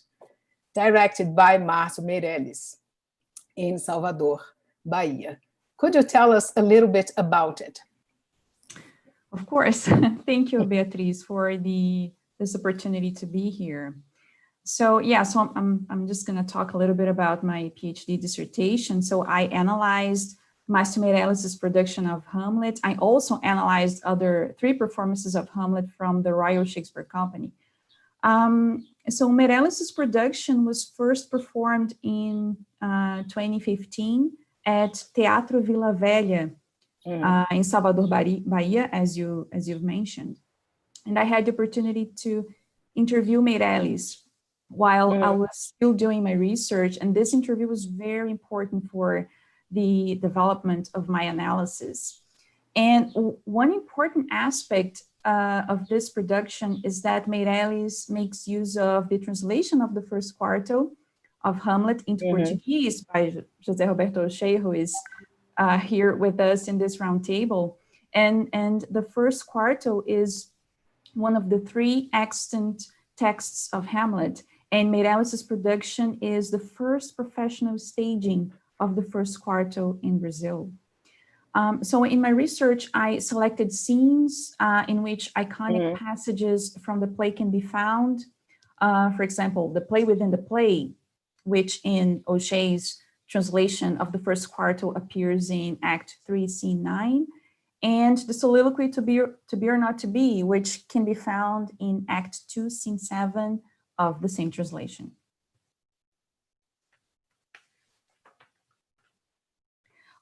directed by Marcio Meirelles in Salvador, Bahia. Could you tell us a little bit about it? Of course. Thank you, Beatriz, for this opportunity to be here. So yeah, so I'm just going to talk a little bit about my PhD dissertation. So I analyzed Marcio Meirelles' production of Hamlet. I also analyzed other 3 performances of Hamlet from the Royal Shakespeare Company. So Meirelles' production was first performed in 2015 at Teatro Vila Velha in Salvador, Bahia, as you've mentioned. And I had the opportunity to interview Meirelles while I was still doing my research, and this interview was very important for the development of my analysis. And one important aspect of this production is that Meirelles makes use of the translation of the first quarto of Hamlet into Portuguese by José Roberto O'Shea, who is here with us in this round table. And the first quarto is one of the 3 extant texts of Hamlet. And Meirelles' production is the first professional staging of the first quarto in Brazil. So in my research, I selected scenes in which iconic passages from the play can be found. For example, the play within the play, which in O'Shea's translation of the first quarto appears in Act 3, Scene 9, and the soliloquy to be or not to be, which can be found in Act 2, Scene 7 of the same translation.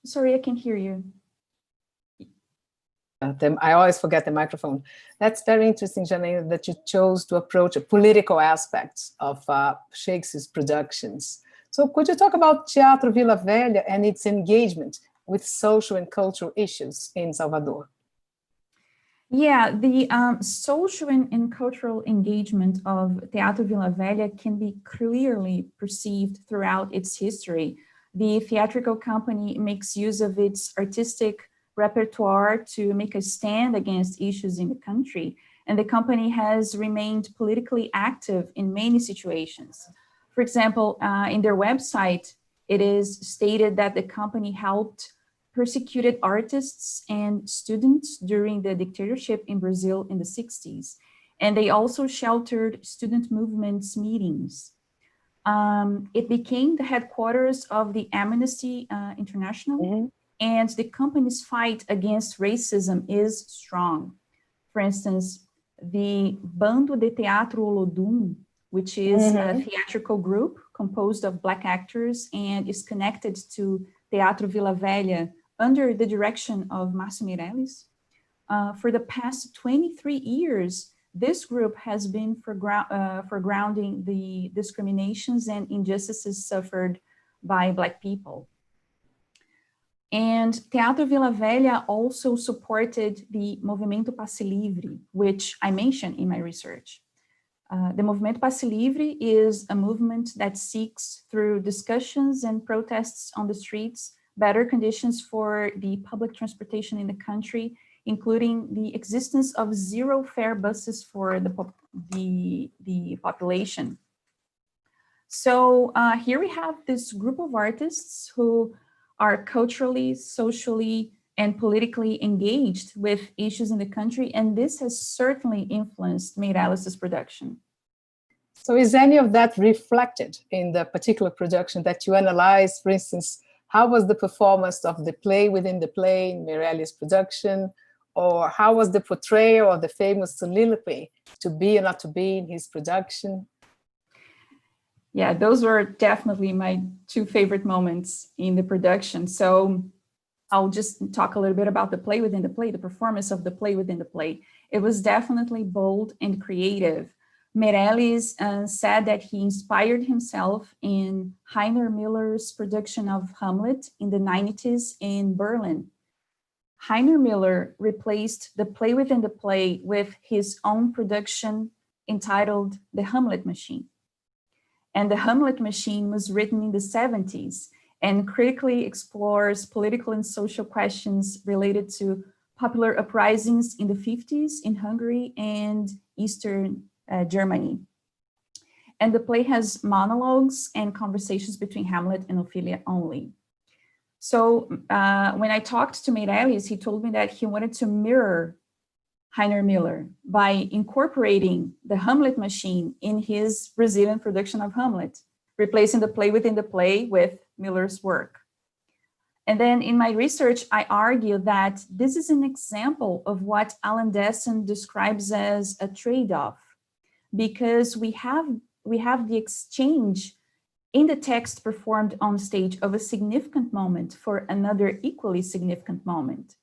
Sorry, I can't hear you. I always forget the microphone. That's very interesting, Janaína, that you chose to approach a political aspect of Shakespeare's productions. So could you talk about Teatro Vila Velha and its engagement with social and cultural issues in Salvador? Yeah, the social and cultural engagement of Teatro Vila Velha can be clearly perceived throughout its history. The theatrical company makes use of its artistic repertoire to make a stand against issues in the country, and the company has remained politically active in many situations. For example, in their website, it is stated that the company helped persecuted artists and students during the dictatorship in Brazil in the 60s. And they also sheltered student movements meetings. It became the headquarters of the Amnesty International, and the company's fight against racism is strong. For instance, the Bando de Teatro Olodum, which is a theatrical group composed of Black actors and is connected to Teatro Vila Velha under the direction of Marcio Meirelles, For the past 23 years, this group has been foregrounding the discriminations and injustices suffered by Black people. And Teatro Vila Velha also supported the Movimento Passe Livre, which I mentioned in my research. The Movimento Passe Livre is a movement that seeks, through discussions and protests on the streets, better conditions for the public transportation in the country, including the existence of zero fare buses for the population. So here we have this group of artists who are culturally, socially, and politically engaged with issues in the country, and this has certainly influenced Meirelles' production. So is any of that reflected in the particular production that you analyzed? For instance, how was the performance of the play within the play in Meirelles' production? Or how was the portrayal of the famous Soliloquy, to be or not to be, in his production? Yeah, those were definitely my two favorite moments in the production. So I'll just talk a little bit about the play within the play, the performance of the play within the play. It was definitely bold and creative. Meirelles said that he inspired himself in Heiner Miller's production of Hamlet in the 90s in Berlin. Heiner Miller replaced the play within the play with his own production entitled The Hamlet Machine. And The Hamlet Machine was written in the 70s and critically explores political and social questions related to popular uprisings in the 50s in Hungary and Eastern Germany. And the play has monologues and conversations between Hamlet and Ophelia only. So when I talked to Meirelles, he told me that he wanted to mirror Heiner Miller by incorporating the Hamlet Machine in his Brazilian production of Hamlet, replacing the play within the play with Miller's work. And then in my research, I argue that this is an example of what Irlandeses describes as a trade-off, because we have the exchange in the text performed on stage of a significant moment for another equally significant moment.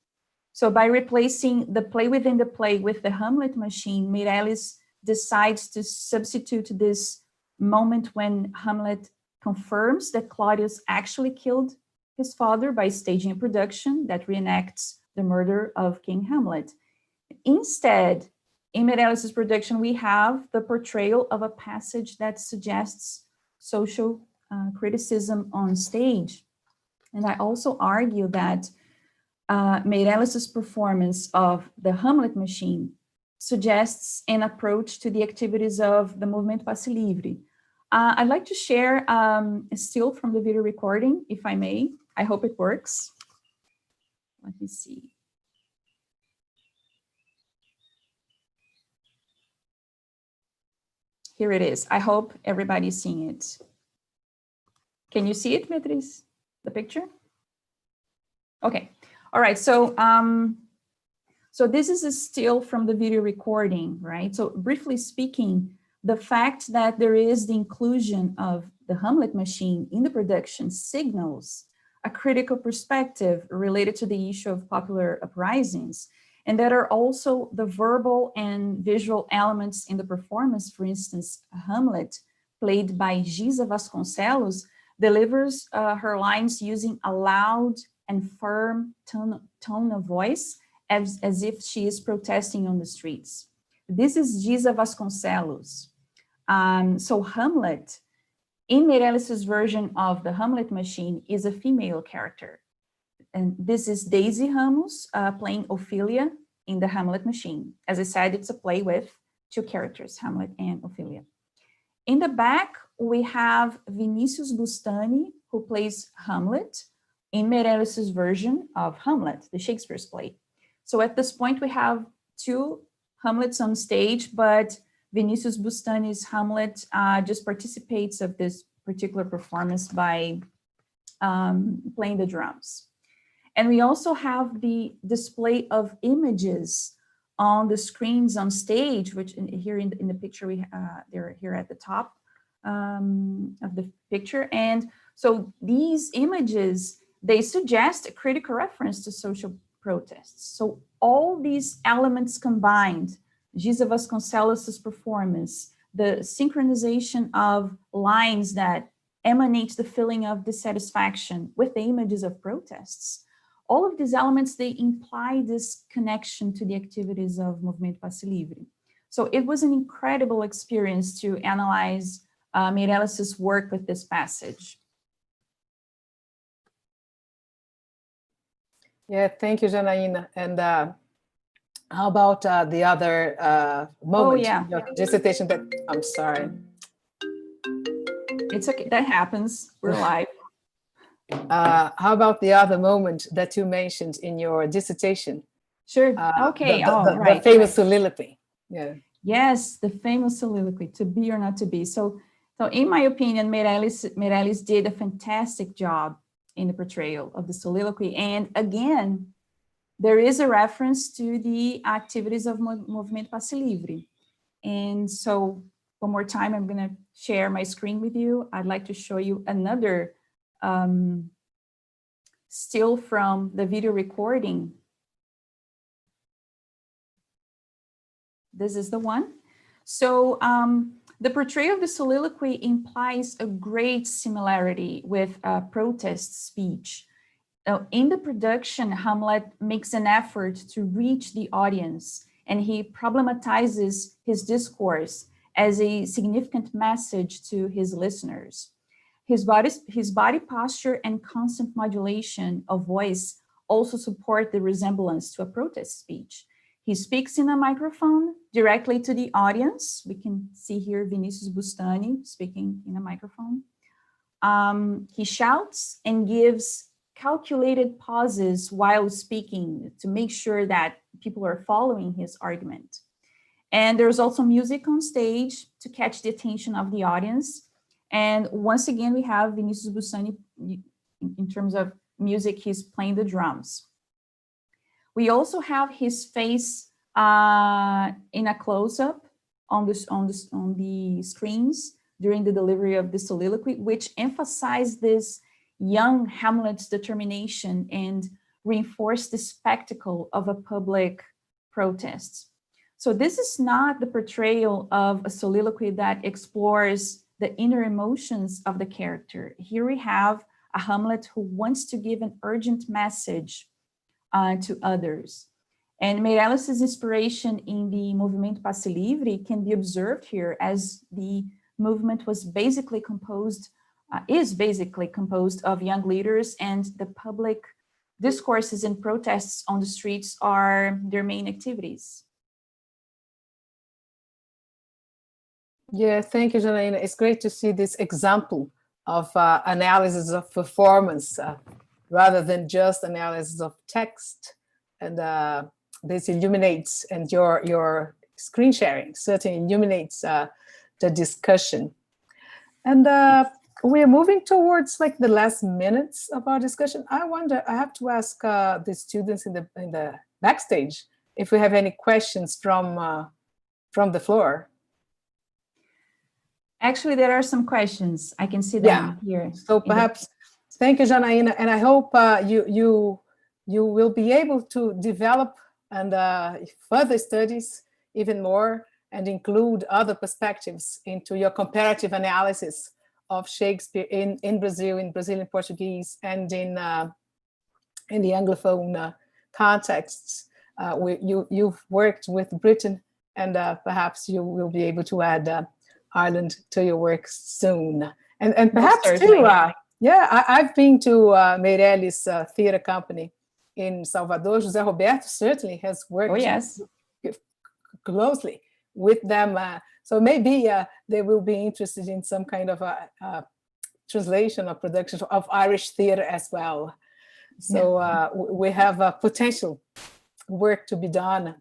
So by replacing the play within the play with the Hamlet Machine, Meirelles decides to substitute this moment when Hamlet confirms that Claudius actually killed his father by staging a production that reenacts the murder of King Hamlet. Instead, in Meirelles' production, we have the portrayal of a passage that suggests social criticism on stage. And I also argue that Meirelles' performance of the Hamlet Machine suggests an approach to the activities of the Movimento Passe Livre. I'd like to share a still from the video recording, if I may. I hope it works. Let me see. Here it is. I hope everybody's seeing it. Can you see it, Beatriz, the picture? Okay. All right. So, so this is a still from the video recording, right? So briefly speaking, the fact that there is the inclusion of the Hamlet Machine in the production signals a critical perspective related to the issue of popular uprisings, and that are also the verbal and visual elements in the performance. For instance, Hamlet, played by Giza Vasconcelos, delivers her lines using a loud and firm tone of voice, as if she is protesting on the streets. This is Giza Vasconcelos. So Hamlet, in Meirelles' version of the Hamlet Machine, is a female character. And this is Daisy Ramos playing Ophelia in the Hamlet Machine. As I said, it's a play with two characters, Hamlet and Ophelia. In the back, we have Vinicius Bustani, who plays Hamlet in Meirelles' version of Hamlet, the Shakespeare's play. So at this point, we have two Hamlets on stage, but Vinicius Bustani's Hamlet just participates of this particular performance by playing the drums. And we also have the display of images on the screens on stage, which here in the picture, they're here at the top of the picture. And so these images, they suggest a critical reference to social protests. So all these elements combined, Giza Vasconcelos' performance, the synchronization of lines that emanate the feeling of dissatisfaction with the images of protests, all of these elements, they imply this connection to the activities of Movimento Passe Livre. So it was an incredible experience to analyze Meirelles' work with this passage. Yeah, thank you, Janaína. And how about the other moment? Oh, yeah. Your dissertation that, I'm sorry. It's okay, that happens, we're live. How about the other moment that you mentioned in your dissertation? Sure, okay, the famous soliloquy. Yeah. Yes, the famous soliloquy, to be or not to be. So in my opinion, Meirelles did a fantastic job in the portrayal of the soliloquy. And again, there is a reference to the activities of Movimento Passe Livre. And so one more time, I'm going to share my screen with you. I'd like to show you another still from the video recording. This is the one. So the portrayal of the soliloquy implies a great similarity with protest speech. In the production, Hamlet makes an effort to reach the audience, and he problematizes his discourse as a significant message to his listeners. His body posture and constant modulation of voice also support the resemblance to a protest speech. He speaks in a microphone directly to the audience. We can see here Vinicius Bustani speaking in a microphone. He shouts and gives calculated pauses while speaking to make sure that people are following his argument. And there's also music on stage to catch the attention of the audience. And once again, we have Vinicius Bustani, in terms of music, he's playing the drums. We also have his face in a close-up on the screens during the delivery of the soliloquy, which emphasized this young Hamlet's determination and reinforced the spectacle of a public protest. So this is not the portrayal of a soliloquy that explores the inner emotions of the character. Here we have a Hamlet who wants to give an urgent message to others. And Meirelles' inspiration in the Movimento Passe Livre can be observed here, as the movement was basically composed, is basically composed of young leaders, and the public discourses and protests on the streets are their main activities. Yeah, thank you, Janaína. It's great to see this example of analysis of performance rather than just analysis of text. And this illuminates, and your screen sharing certainly illuminates the discussion. And we're moving towards like the last minutes of our discussion. I wonder, I have to ask the students in the backstage if we have any questions from the floor. Actually, there are some questions. I can see them here. So perhaps, thank you, Janaína, and I hope you will be able to develop and further studies even more and include other perspectives into your comparative analysis of Shakespeare in Brazil, in Brazilian Portuguese, and in the Anglophone contexts. You've worked with Britain, and perhaps you will be able to add Ireland to your work soon. And perhaps too, I've been to Meirelles Theatre Company in Salvador. José Roberto certainly has worked closely with them. So maybe they will be interested in some kind of a translation or production of Irish theatre as well. So we have a potential work to be done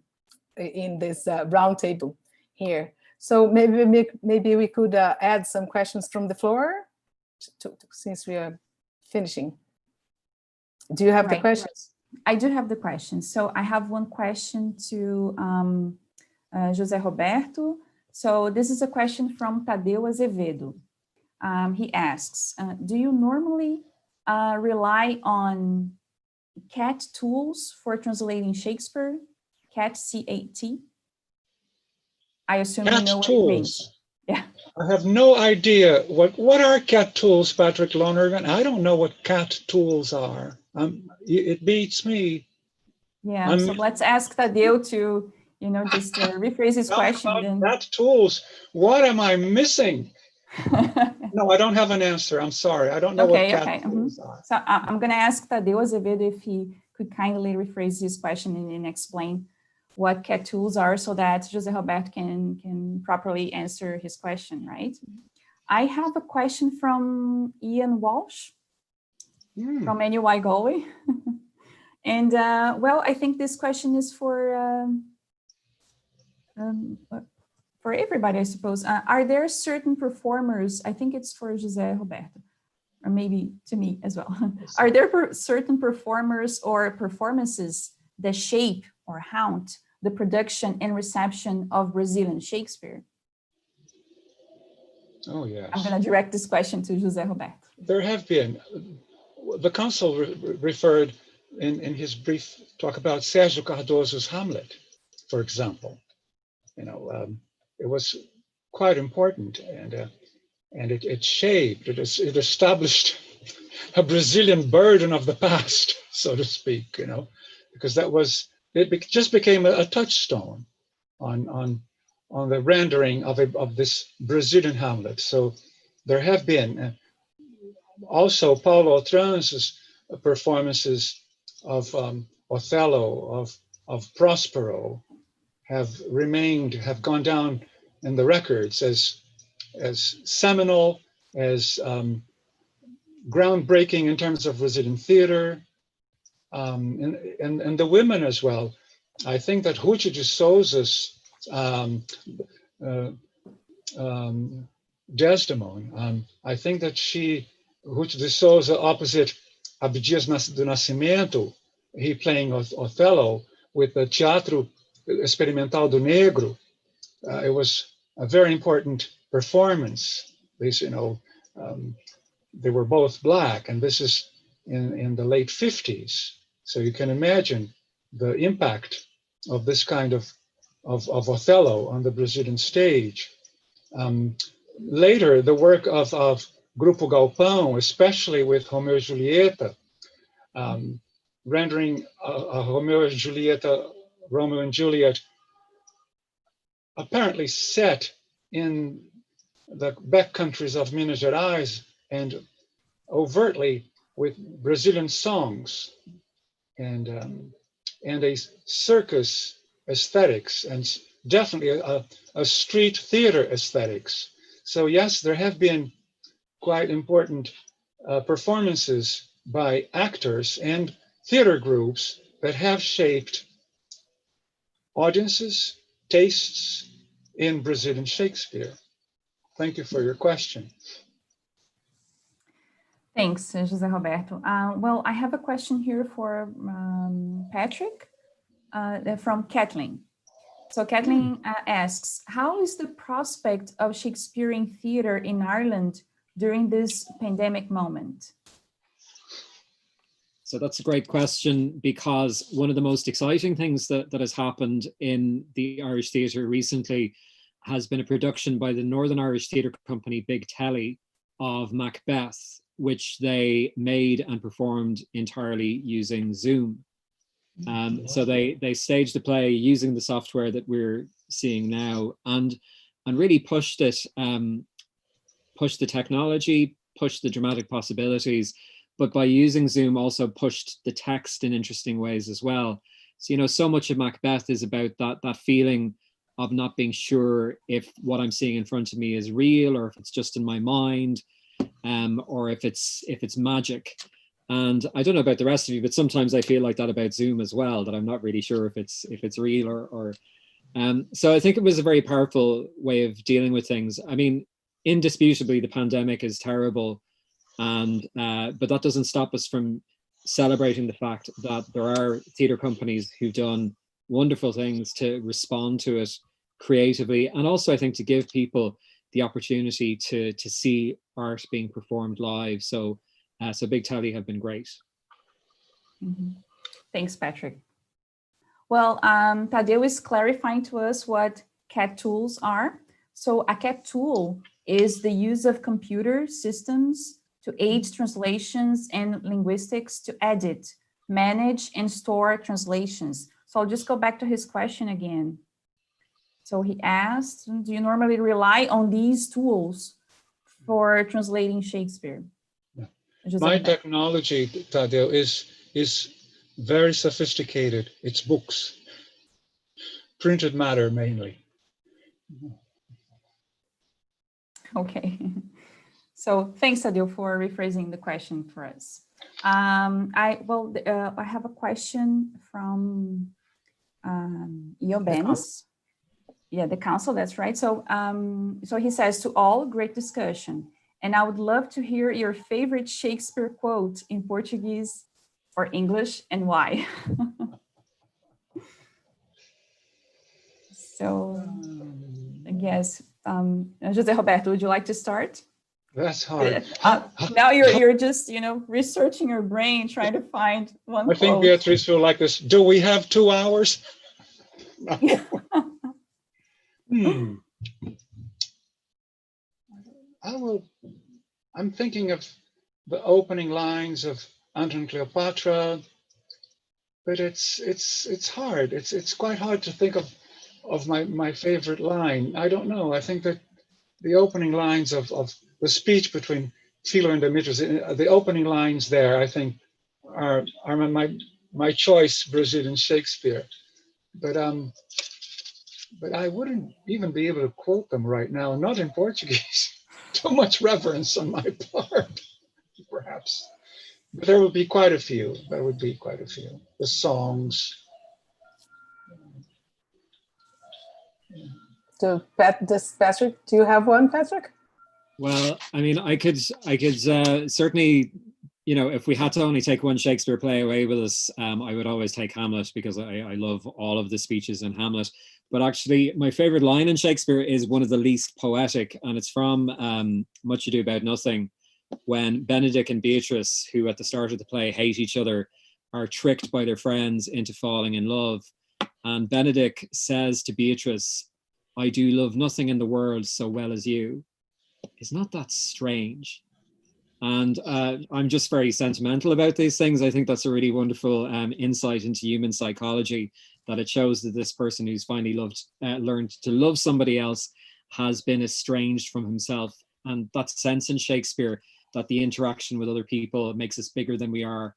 in this roundtable here. So maybe we could add some questions from the floor since we are finishing. Do you have the questions? I do have the questions. So I have one question to José Roberto. So this is a question from Tadeu Azevedo. He asks, do you normally rely on CAT tools for translating Shakespeare, CAT, C-A-T. I assume you know what it means. Yeah. I have no idea what are CAT tools, Patrick Lonergan. I don't know what CAT tools are. It beats me. Yeah, so let's ask Tadeu to, just rephrase his question. Then. CAT tools, what am I missing? No, I don't have an answer. I'm sorry. I don't know what CAT tools are. So I'm going to ask Tadeu Azevedo if he could kindly rephrase his question and explain what CAT tools are so that José Roberto can properly answer his question, right? I have a question from Ian Walsh from NEI Galway. And well, I think this question is for everybody, I suppose. Are there certain performers, I think it's for José Roberto, or maybe to me as well. Are there certain performers or performances that shape or haunt the production and reception of Brazilian Shakespeare? Oh, yes. I'm going to direct this question to José Roberto. There have been. The consul referred in his brief talk about Sérgio Cardoso's Hamlet, for example. It was quite important, and it shaped, it established a Brazilian burden of the past, so to speak, because it just became a touchstone on the rendering of this Brazilian Hamlet. So there have been also Paulo Otran's performances of Othello, of Prospero, have gone down in the records as seminal, as groundbreaking in terms of Brazilian theater, and the women as well. I think that Ruth de Souza's Desdemona, I think that Ruth de Souza opposite Abdias do Nascimento, he playing Othello with the Teatro Experimental do Negro. It was a very important performance. They were both Black, and this is in the late 50s. So you can imagine the impact of this kind of Othello on the Brazilian stage. Later, the work of Grupo Galpão, especially with Romeo and Julieta, rendering Romeo and Juliet apparently set in the backcountries of Minas Gerais and overtly with Brazilian songs and a circus aesthetics and definitely a street theater aesthetics. So yes, there have been quite important performances by actors and theater groups that have shaped audiences, tastes in Brazilian Shakespeare. Thank you for your question. Thanks, José Roberto. Well, I have a question here for Patrick from Kathleen. So Kathleen asks, how is the prospect of Shakespearean theater in Ireland during this pandemic moment? So that's a great question, because one of the most exciting things that has happened in the Irish theatre recently has been a production by the Northern Irish Theatre Company, Big Telly, of Macbeth, which they made and performed entirely using Zoom. So they staged the play using the software that we're seeing now, and really pushed it, pushed the technology, pushed the dramatic possibilities, but by using Zoom also pushed the text in interesting ways as well. So, so much of Macbeth is about that feeling of not being sure if what I'm seeing in front of me is real, or if it's just in my mind, or if it's magic. And I don't know about the rest of you, but sometimes I feel like that about Zoom as well, that I'm not really sure if it's real or so I think it was a very powerful way of dealing with things. I mean, indisputably, the pandemic is terrible, and but that doesn't stop us from celebrating the fact that there are theatre companies who've done wonderful things to respond to it creatively, and also I think to give people the opportunity to see art being performed live. So Big Telly have been great. Mm-hmm. Thanks, Patrick. Well, Tadeu is clarifying to us what CAT tools are. So a CAT tool is the use of computer systems to aid translations and linguistics to edit, manage, and store translations. So I'll just go back to his question again. So he asked, do you normally rely on these tools for translating Shakespeare? Yeah. My technology, Tadeu, is very sophisticated. It's books, printed matter mainly. Okay. So thanks, Tadeu, for rephrasing the question for us. I have a question from Iobens. Yeah, the council, that's right. So, so he says, to all, great discussion. And I would love to hear your favorite Shakespeare quote in Portuguese or English and why. So, I guess, José Roberto, would you like to start? That's hard. Now you're just, researching your brain, trying to find one quote. I think Beatrice will like this. Do we have 2 hours? I'm thinking of the opening lines of Antony Cleopatra, but it's hard. It's quite hard to think of my favorite line. I don't know. I think that the opening lines of the speech between Philo and Demetrius, the opening lines there, I think, are my choice, Brazilian Shakespeare. But I wouldn't even be able to quote them right now, not in Portuguese. Too much reverence on my part, perhaps. But there would be quite a few. There would be quite a few. The songs. So, Patrick, do you have one, Patrick? Well, I mean, I could certainly, if we had to only take one Shakespeare play away with us, I would always take Hamlet, because I love all of the speeches in Hamlet. But actually, my favorite line in Shakespeare is one of the least poetic, and it's from Much Ado About Nothing, when Benedick and Beatrice, who at the start of the play hate each other, are tricked by their friends into falling in love. And Benedick says to Beatrice, "I do love nothing in the world so well as you." Is not that strange? And I'm just very sentimental about these things. I think that's a really wonderful insight into human psychology, that it shows that this person who's finally learned to love somebody else has been estranged from himself. And that sense in Shakespeare, that the interaction with other people makes us bigger than we are,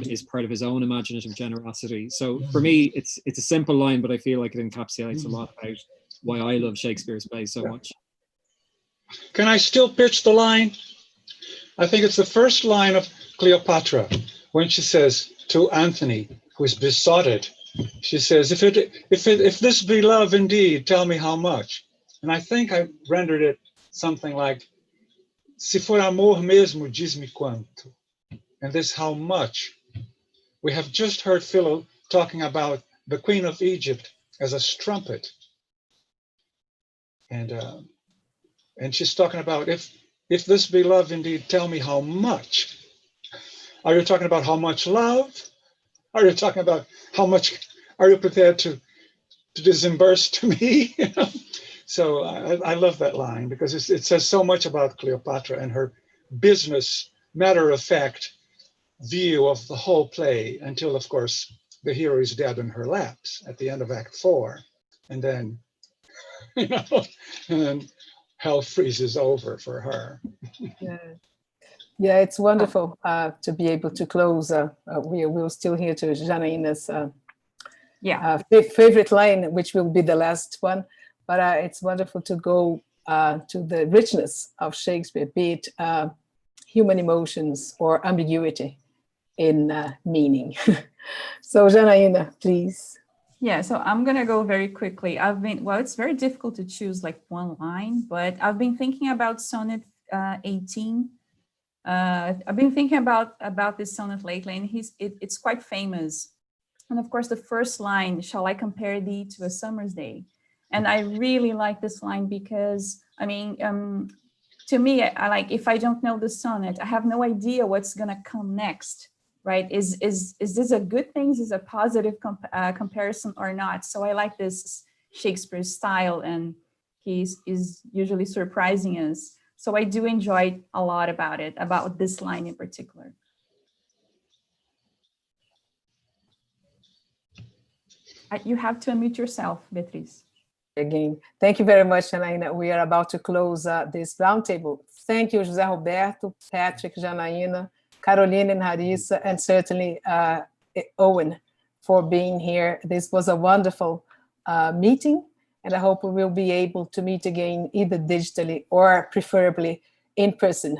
is part of his own imaginative generosity. So for me, it's a simple line, but I feel like it encapsulates a lot about why I love Shakespeare's plays so much. Can I still pitch the line? I think it's the first line of Cleopatra, when she says to Anthony, who is besotted, she says, if this be love indeed, tell me how much. And I think I rendered it something like, se for amor mesmo, diz-me quanto. And this how much. We have just heard Philo talking about the Queen of Egypt as a strumpet. And she's talking about, if this be love indeed, tell me how much. Are you talking about how much love? Are you talking about how much are you prepared to disburse to me? So I love that line, because it says so much about Cleopatra and her business, matter-of-fact view of the whole play, until, of course, the hero is dead in her laps at the end of Act 4. And then, and hell freezes over for her. Yeah, it's wonderful to be able to close. We're still here to Janaína's favorite line, which will be the last one. But it's wonderful to go to the richness of Shakespeare, be it human emotions or ambiguity in meaning. So Janaína, please. Yeah, so I'm going to go very quickly. It's very difficult to choose like one line, but I've been thinking about Sonnet 18. I've been thinking about this sonnet lately, and it's quite famous. And of course, the first line, shall I compare thee to a summer's day? And I really like this line because, I mean, to me, I like, if I don't know the sonnet, I have no idea what's going to come next. right? Is this a good thing? Is this a positive comparison or not? So I like this Shakespeare style, and he is usually surprising us. So I do enjoy a lot about this line in particular. You have to unmute yourself, Beatriz. Again, thank you very much, Janaína. We are about to close this roundtable. Thank you, José Roberto, Patrick, Janaína, Carolina and Harissa, and certainly Owen for being here. This was a wonderful meeting, and I hope we will be able to meet again either digitally or preferably in person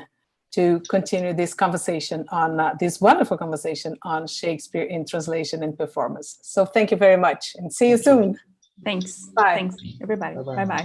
to continue this conversation on this wonderful conversation on Shakespeare in translation and performance. So thank you very much, and see you soon. Thanks. Bye. Thanks, everybody. Bye-bye. Bye-bye.